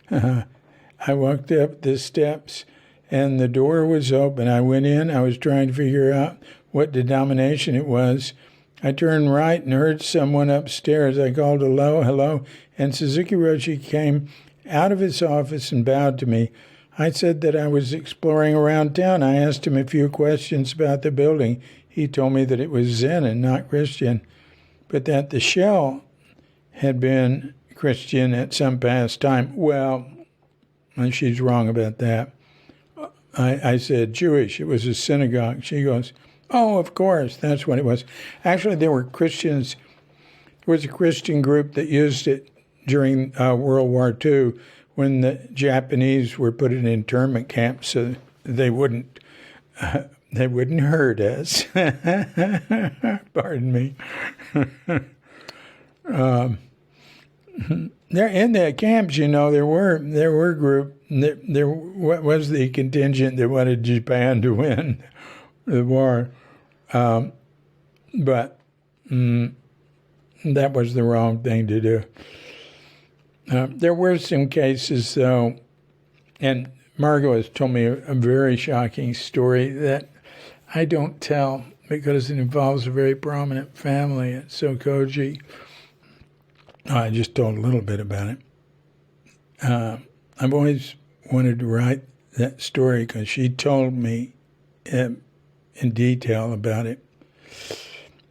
I walked up the steps, and the door was open. I went in. I was trying to figure out what denomination it was. I turned right and heard someone upstairs. I called hello, hello, and Suzuki Roshi came out of his office and bowed to me. I said that I was exploring around town. I asked him a few questions about the building. He told me that it was Zen and not Christian, but that the shell had been Christian at some past time. Well, and she's wrong about that. I said Jewish. It was a synagogue. She goes, oh, of course, that's what it was. Actually, there were Christians. There was a Christian group that used it during World War II when the Japanese were put in internment camps so they wouldn't hurt us. Pardon me. There in the camps, there were groups. There was the contingent that wanted Japan to win the war, but that was the wrong thing to do. There were some cases, though, and Margot has told me a very shocking story that I don't tell because it involves a very prominent family at Sokoji. I just told a little bit about it. I've always wanted to write that story because she told me in detail about it.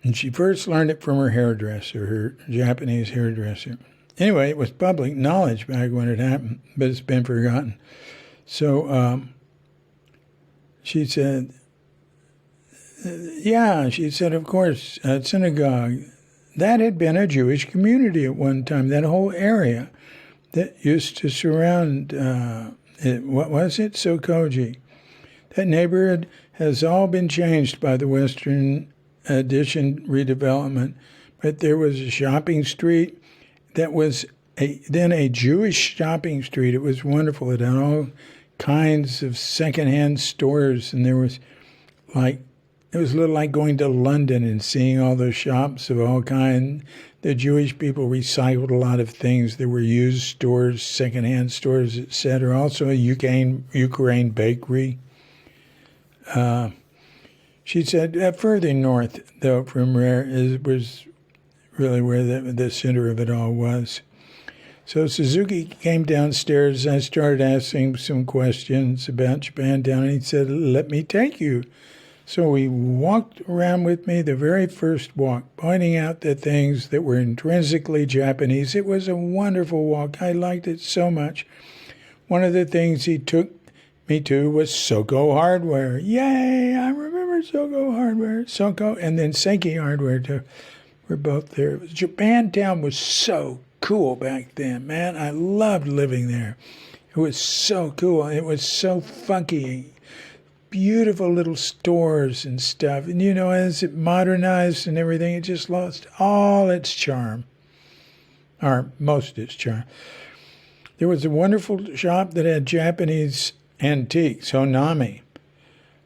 And she first learned it from her hairdresser, her Japanese hairdresser. Anyway, it was public knowledge back when it happened, but it's been forgotten. So she said, she said, of course, synagogue. That had been a Jewish community at one time, that whole area that used to surround, Sokoji. That neighborhood has all been changed by the Western Addition redevelopment, but there was a shopping street that was then a Jewish shopping street. It was wonderful. It had all kinds of secondhand stores, and it was a little like going to London and seeing all those shops of all kinds. The Jewish people recycled a lot of things. There were used stores, secondhand stores, etc. Also a Ukraine bakery. She said further north, though, from where was really where the center of it all was. So Suzuki came downstairs. I started asking some questions about Japantown, and he said, let me take you. So he walked around with me the very first walk, pointing out the things that were intrinsically Japanese. It was a wonderful walk. I liked it so much. One of the things he took me to was Soko Hardware. Yay! I remember Soko Hardware. Soko and then Seiki Hardware too. We're both there. Japantown was so cool back then, man. I loved living there. It was so cool. It was so funky. Beautiful little stores and stuff. And, as it modernized and everything, it just lost all its charm, or most of its charm. There was a wonderful shop that had Japanese antiques, Honami.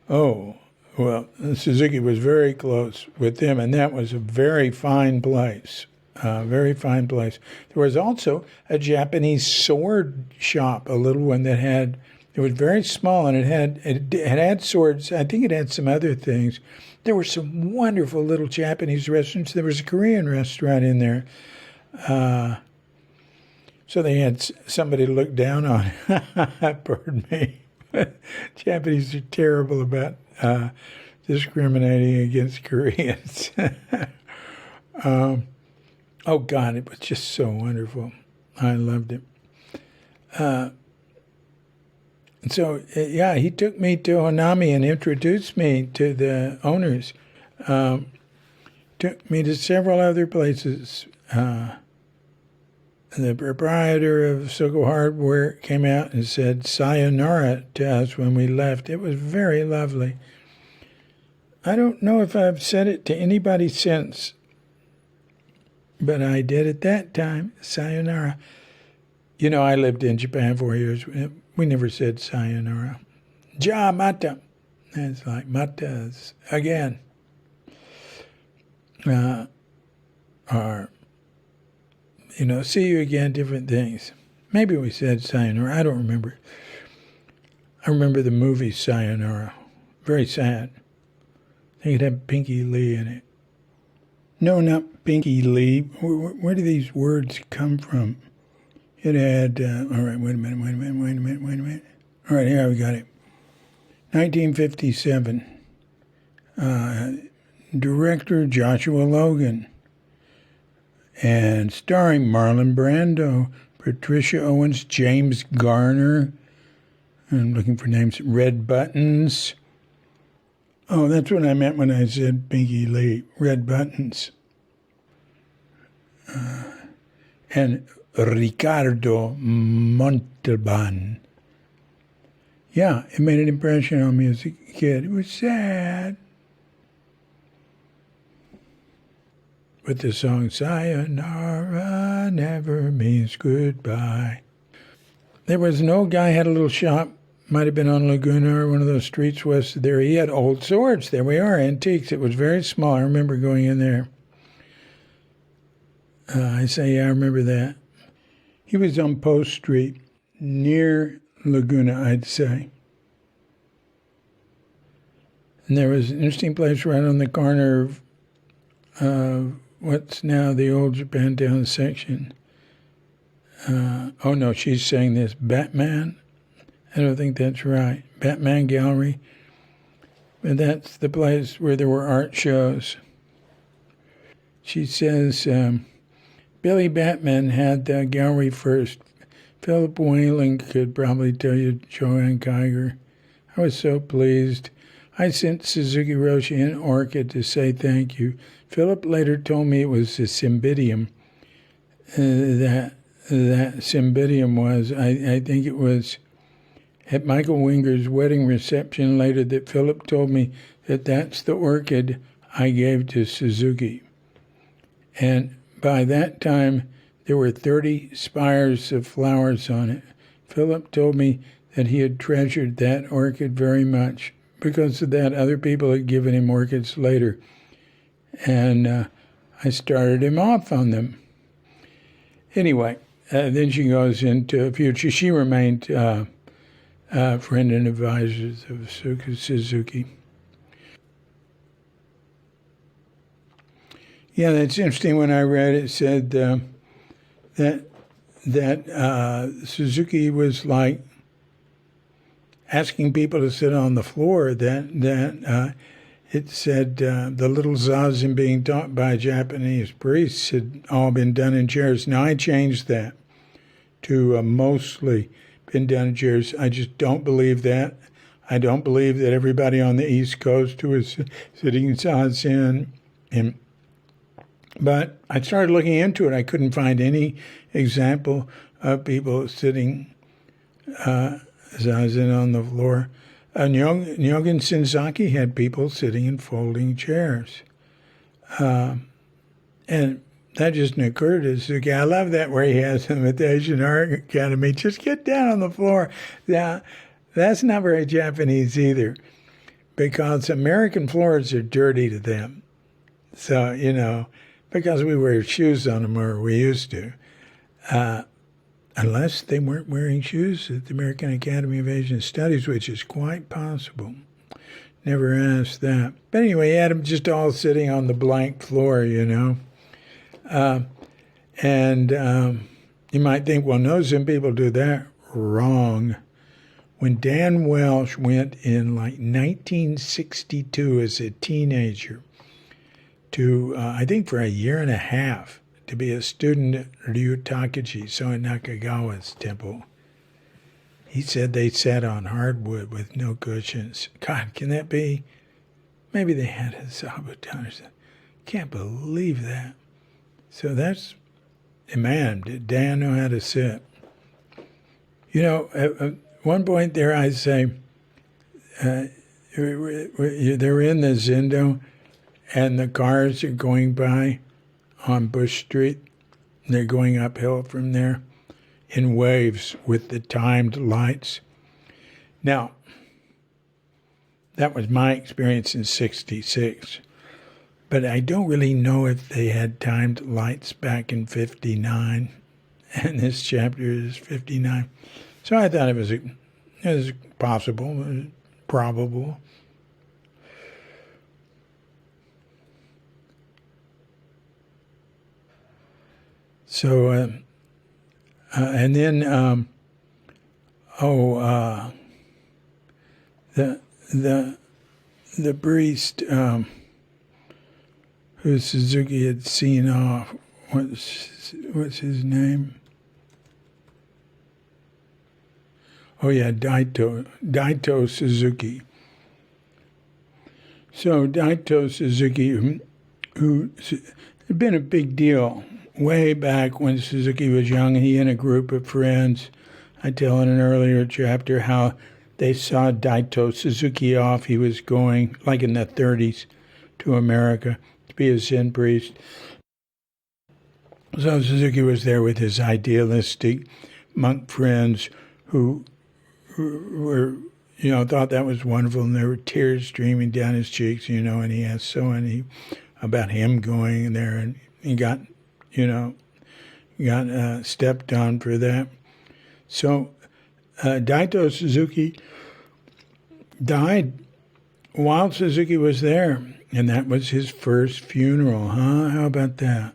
Oh, well, Suzuki was very close with them, and that was a very fine place. Very fine place. There was also a Japanese sword shop, a little one that had, it was very small, and it had swords. I think it had some other things. There were some wonderful little Japanese restaurants. There was a Korean restaurant in there. So they had somebody to look down on. Pardon me. Japanese are terrible about discriminating against Koreans. Oh, God, it was just so wonderful. I loved it. So, yeah, he took me to Honami and introduced me to the owners. Took me to several other places. The proprietor of Soko Hardware came out and said sayonara to us when we left. It was very lovely. I don't know if I've said it to anybody since, but I did at that time. Sayonara. You know, I lived in Japan 4 years. We never said sayonara. Ja mata. It's like matas again. Or, you know, see you again, different things. Maybe we said sayonara. I don't remember. I remember the movie Sayonara. Very sad. I think it had Pinky Lee in it. No, not Pinky Lee. Where do these words come from? It had, all right, wait a minute. All right, here we got it. 1957. Director Joshua Logan. And starring Marlon Brando, Patricia Owens, James Garner. I'm looking for names. Red Buttons. Oh, that's what I meant when I said Pinky Lee. Red Buttons. And Ricardo Montalban. Yeah, it made an impression on me as a kid. It was sad. But the song Sayonara never means goodbye. There was an old guy had a little shop. Might have been on Laguna or one of those streets west of there. He had old swords. There we are, antiques. It was very small. I remember going in there. I say, yeah, I remember that. He was on Post Street, near Laguna, I'd say. And there was an interesting place right on the corner of what's now the old Japantown section. Oh, no, she's saying this. Batman? I don't think that's right. Batman Gallery. But that's the place where there were art shows. She says, Billy Batman had the gallery first. Philip Whalen could probably tell you Joanne Geiger. I was so pleased. I sent Suzuki Roshi an orchid to say thank you. Philip later told me it was the cymbidium. That cymbidium was, I think it was at Michael Winger's wedding reception later that Philip told me that that's the orchid I gave to Suzuki. And by that time, there were 30 spires of flowers on it. Philip told me that he had treasured that orchid very much. Because of that, other people had given him orchids later. And I started him off on them. Anyway, then she goes into future. She remained friend and advisors of Suzuki. Yeah, that's interesting. When I read it, said that Suzuki was like asking people to sit on the floor. That it said the little zazen being taught by Japanese priests had all been done in chairs. Now I changed that to mostly been done in chairs. I just don't believe that. I don't believe that everybody on the East Coast who is sitting zazen But I started looking into it. I couldn't find any example of people sitting zazen on the floor. Nyogen Shinzaki had people sitting in folding chairs. And that just occurred to Suzuki. I love that where he has them at the Asian Art Academy. Just get down on the floor. Yeah, that's not very Japanese either, because American floors are dirty to them. So, you know, because we wear shoes on them, or we used to. Unless they weren't wearing shoes at the American Academy of Asian Studies, which is quite possible. Never asked that. But anyway, he had them just all sitting on the blank floor, you know. You might think, well, no, some people do that. Wrong. When Dan Welsh went in like 1962 as a teenager to, I think for a year and a half, to be a student at Ryu Takaji, so in Nakagawa's temple, he said they sat on hardwood with no cushions. God, can that be? Maybe they had a sabotage. Can't believe that. So that's, man, did Dan know how to sit? You know, at one point there I say, they're in the Zendo and the cars are going by on Bush Street. They're going uphill from there in waves with the timed lights. Now, that was my experience in '66. But I don't really know if they had timed lights back in '59. And this chapter is '59. So I thought it was possible, it was probable. So, and then, the priest who Suzuki had seen off, what's his name? Oh yeah, Daito Suzuki. So Daito Suzuki, who had been a big deal way back when Suzuki was young, he and a group of friends, I tell in an earlier chapter how they saw Daito Suzuki off. He was going, like in the 30s, to America to be a Zen priest. So Suzuki was there with his idealistic monk friends who were, thought that was wonderful, and there were tears streaming down his cheeks, and he asked Soen about him going there, and he got stepped on for that. So Daito Suzuki died while Suzuki was there, and that was his first funeral, huh? How about that?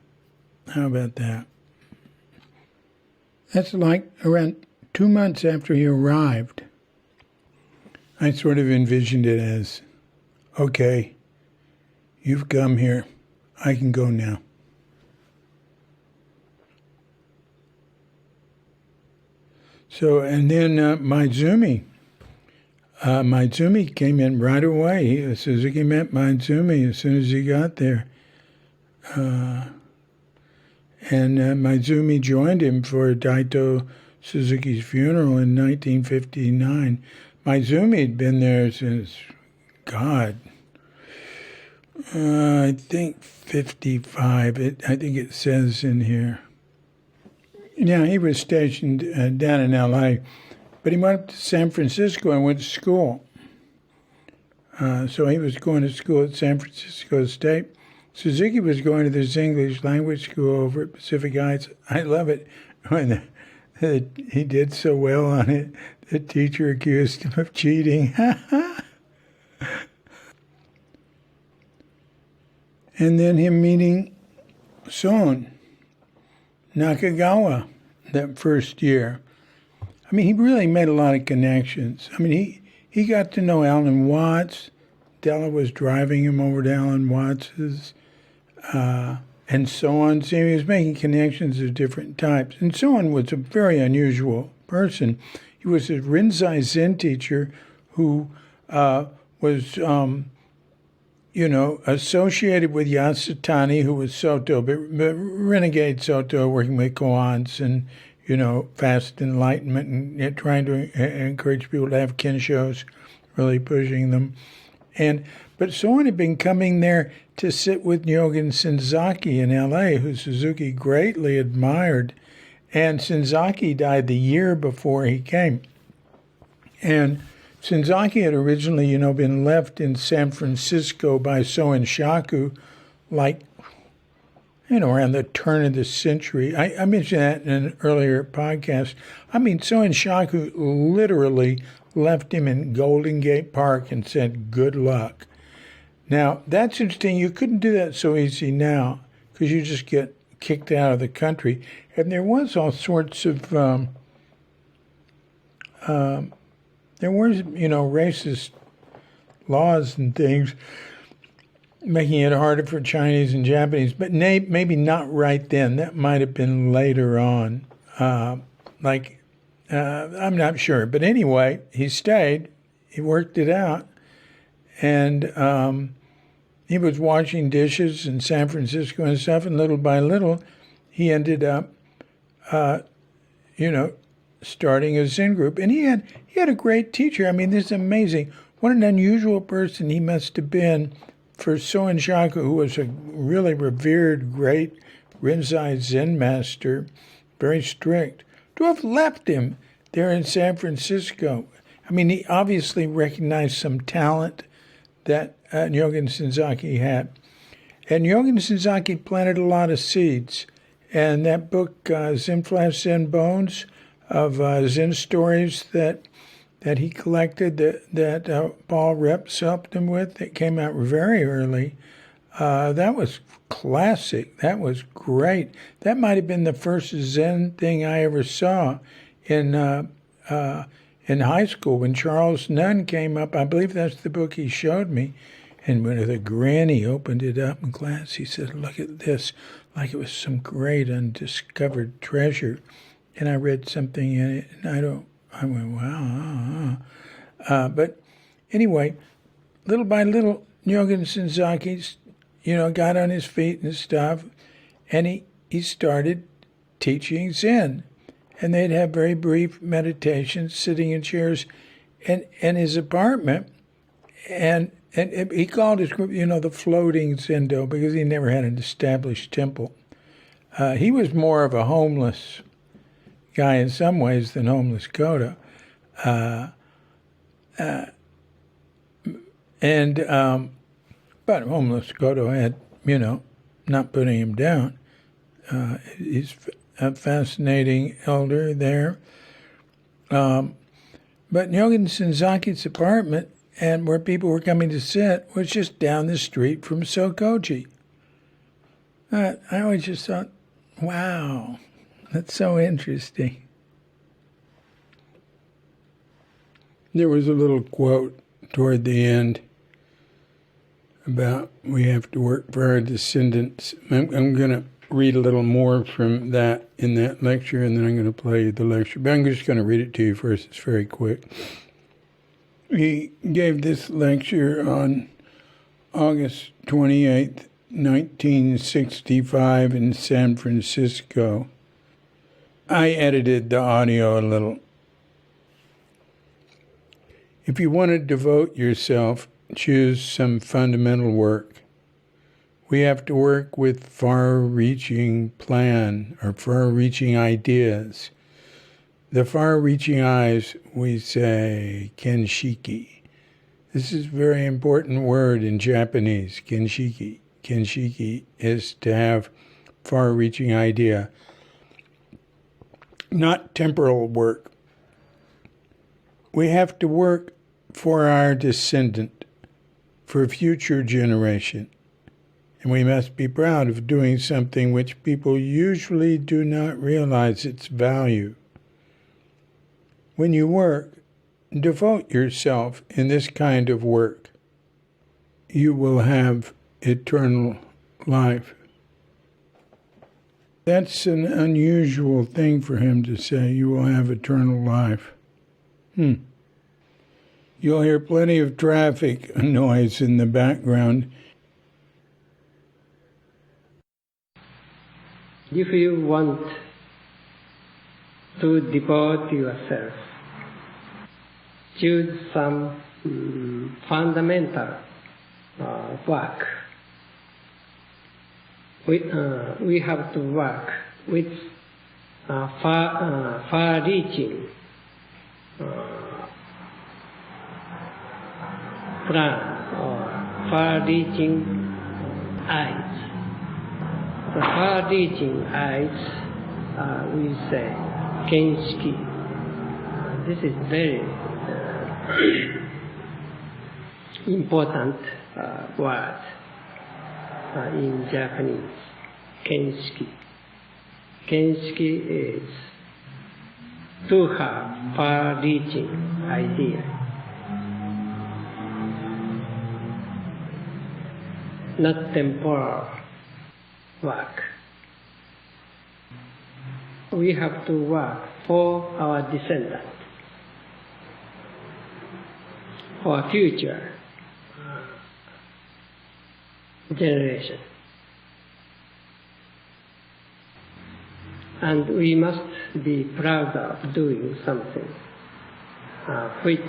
That's like around 2 months after he arrived. I sort of envisioned it as, okay, you've come here, I can go now. So, and then Maizumi came in right away. Suzuki met Maizumi as soon as he got there. And Maizumi joined him for Daito Suzuki's funeral in 1959. Maizumi had been there since, I think 55. I think it says in here. Yeah, he was stationed down in L.A., but he went up to San Francisco and went to school. So he was going to school at San Francisco State. Suzuki was going to this English language school over at Pacific Heights. I love it when he did so well on it. The teacher accused him of cheating. And then him meeting Son Nakagawa that first year. I mean, he really made a lot of connections. I mean, he got to know Alan Watts. Della was driving him over to Alan Watts's, and so on. So he was making connections of different types. And Son was a very unusual person. He was a Rinzai Zen teacher who was, associated with Yasutani, who was Soto, but renegade Soto, working with koans and, fast enlightenment and trying to encourage people to have kinshos, really pushing them. But Son had been coming there to sit with Nyogen Senzaki in L.A., who Suzuki greatly admired. And Senzaki died the year before he came. And Senzaki had originally, been left in San Francisco by Soen Shaku, around the turn of the century. I mentioned that in an earlier podcast. I mean, Soen Shaku literally left him in Golden Gate Park and said, good luck. Now, that's interesting. You couldn't do that so easy now because you just get kicked out of the country. And there was all sorts of, there were, racist laws and things making it harder for Chinese and Japanese, but maybe not right then. That might have been later on. I'm not sure. But anyway, he stayed. He worked it out. And he was washing dishes in San Francisco and stuff, and little by little, he ended up, starting a Zen group. And he had a great teacher. I mean, this is amazing. What an unusual person he must have been for Soen Shaku, who was a really revered, great Rinzai Zen master, very strict, to have left him there in San Francisco. I mean, he obviously recognized some talent that Nyogen Senzaki had. And Nyogen Senzaki planted a lot of seeds. And that book, Zen Flesh, Zen Bones, of Zen stories that he collected, that Paul Reps helped him with, that came out very early, that was classic. That was great. That might have been the first Zen thing I ever saw in high school when Charles Nunn came up. I believe that's the book he showed me. And when the granny opened it up in class, he said, "Look at this," like it was some great undiscovered treasure. And I read something in it, and I went, wow. But anyway, little by little, Nyogen Senzaki, got on his feet and stuff, and he started teaching Zen. And they'd have very brief meditations, sitting in chairs in his apartment. And he called his group, the floating Zendo, because he never had an established temple. He was more of a homeless guy in some ways than homeless Kodo. But homeless Kodo had, not putting him down. He's a fascinating elder there. But Nyogen Senzaki's apartment, and where people were coming to sit, was just down the street from Sokoji. I always just thought, wow, that's so interesting. There was a little quote toward the end about we have to work for our descendants. I'm going to read a little more from that in that lecture, and then I'm going to play the lecture. But I'm just going to read it to you first. It's very quick. He gave this lecture on August 28th, 1965 in San Francisco. I edited the audio a little. If you want to devote yourself, choose some fundamental work. We have to work with far-reaching plan or far-reaching ideas. The far-reaching eyes, we say, kenshiki. This is a very important word in Japanese, kenshiki. Kenshiki is to have far-reaching idea, not temporal work. We have to work for our descendant, for future generation. And we must be proud of doing something which people usually do not realize its value. When you work, devote yourself in this kind of work. You will have eternal life. That's an unusual thing for him to say, you will have eternal life. You'll hear plenty of traffic noise in the background.
If you want to devote yourself, choose some fundamental work. We have to work with far-reaching plan or far-reaching eyes. The far-reaching eyes, we say, kenshiki. This is very important word in Japanese, kenshiki. Kenshiki is to have far-reaching idea, not temporal work. We have to work for our descendants, for future generation. And we must be proud of doing something which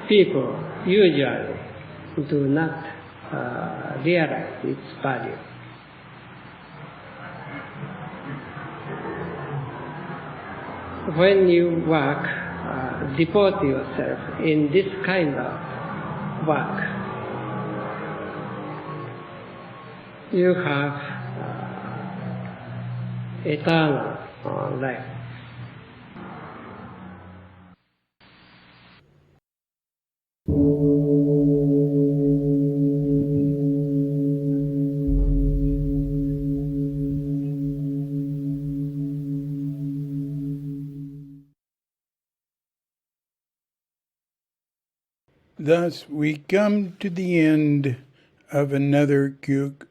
people usually do not realize its value. When you work, devote yourself in this kind of work, you have eternal life.
Thus, we come to the end of another Gyuk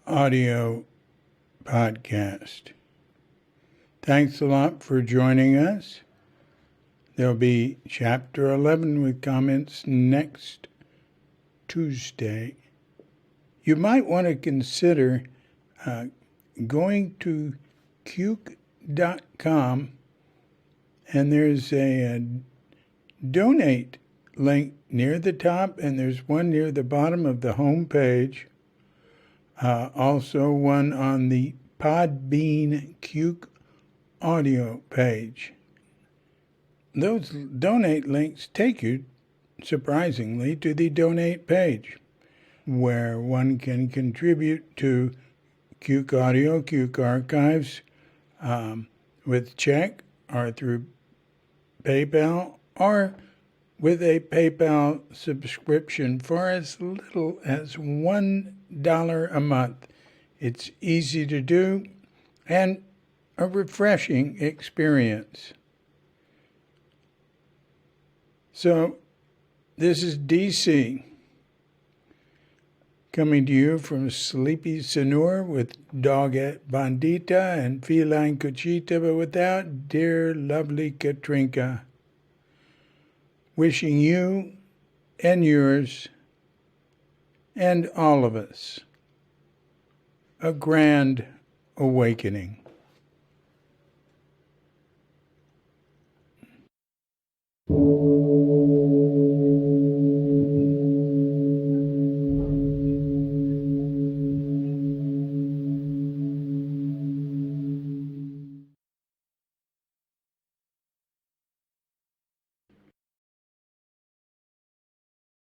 audio podcast. Thanks a lot for joining us. There'll be Chapter 11 with comments next Tuesday. You might want to consider going to Gyuk.com, and there's a donate link near the top, and there's one near the bottom of the home page. Also one on the Podbean Gyuk audio page. Those donate links take you, surprisingly, to the donate page, where one can contribute to Gyuk Audio, Gyuk Archives, with check or through PayPal, or with a PayPal subscription for as little as $1 a month. It's easy to do and a refreshing experience. So, this is DC, coming to you from Sleepy Sanur with Dogette Bandita and Feline Cuchita, but without dear lovely Katrinka. Wishing you and yours and all of us a grand awakening.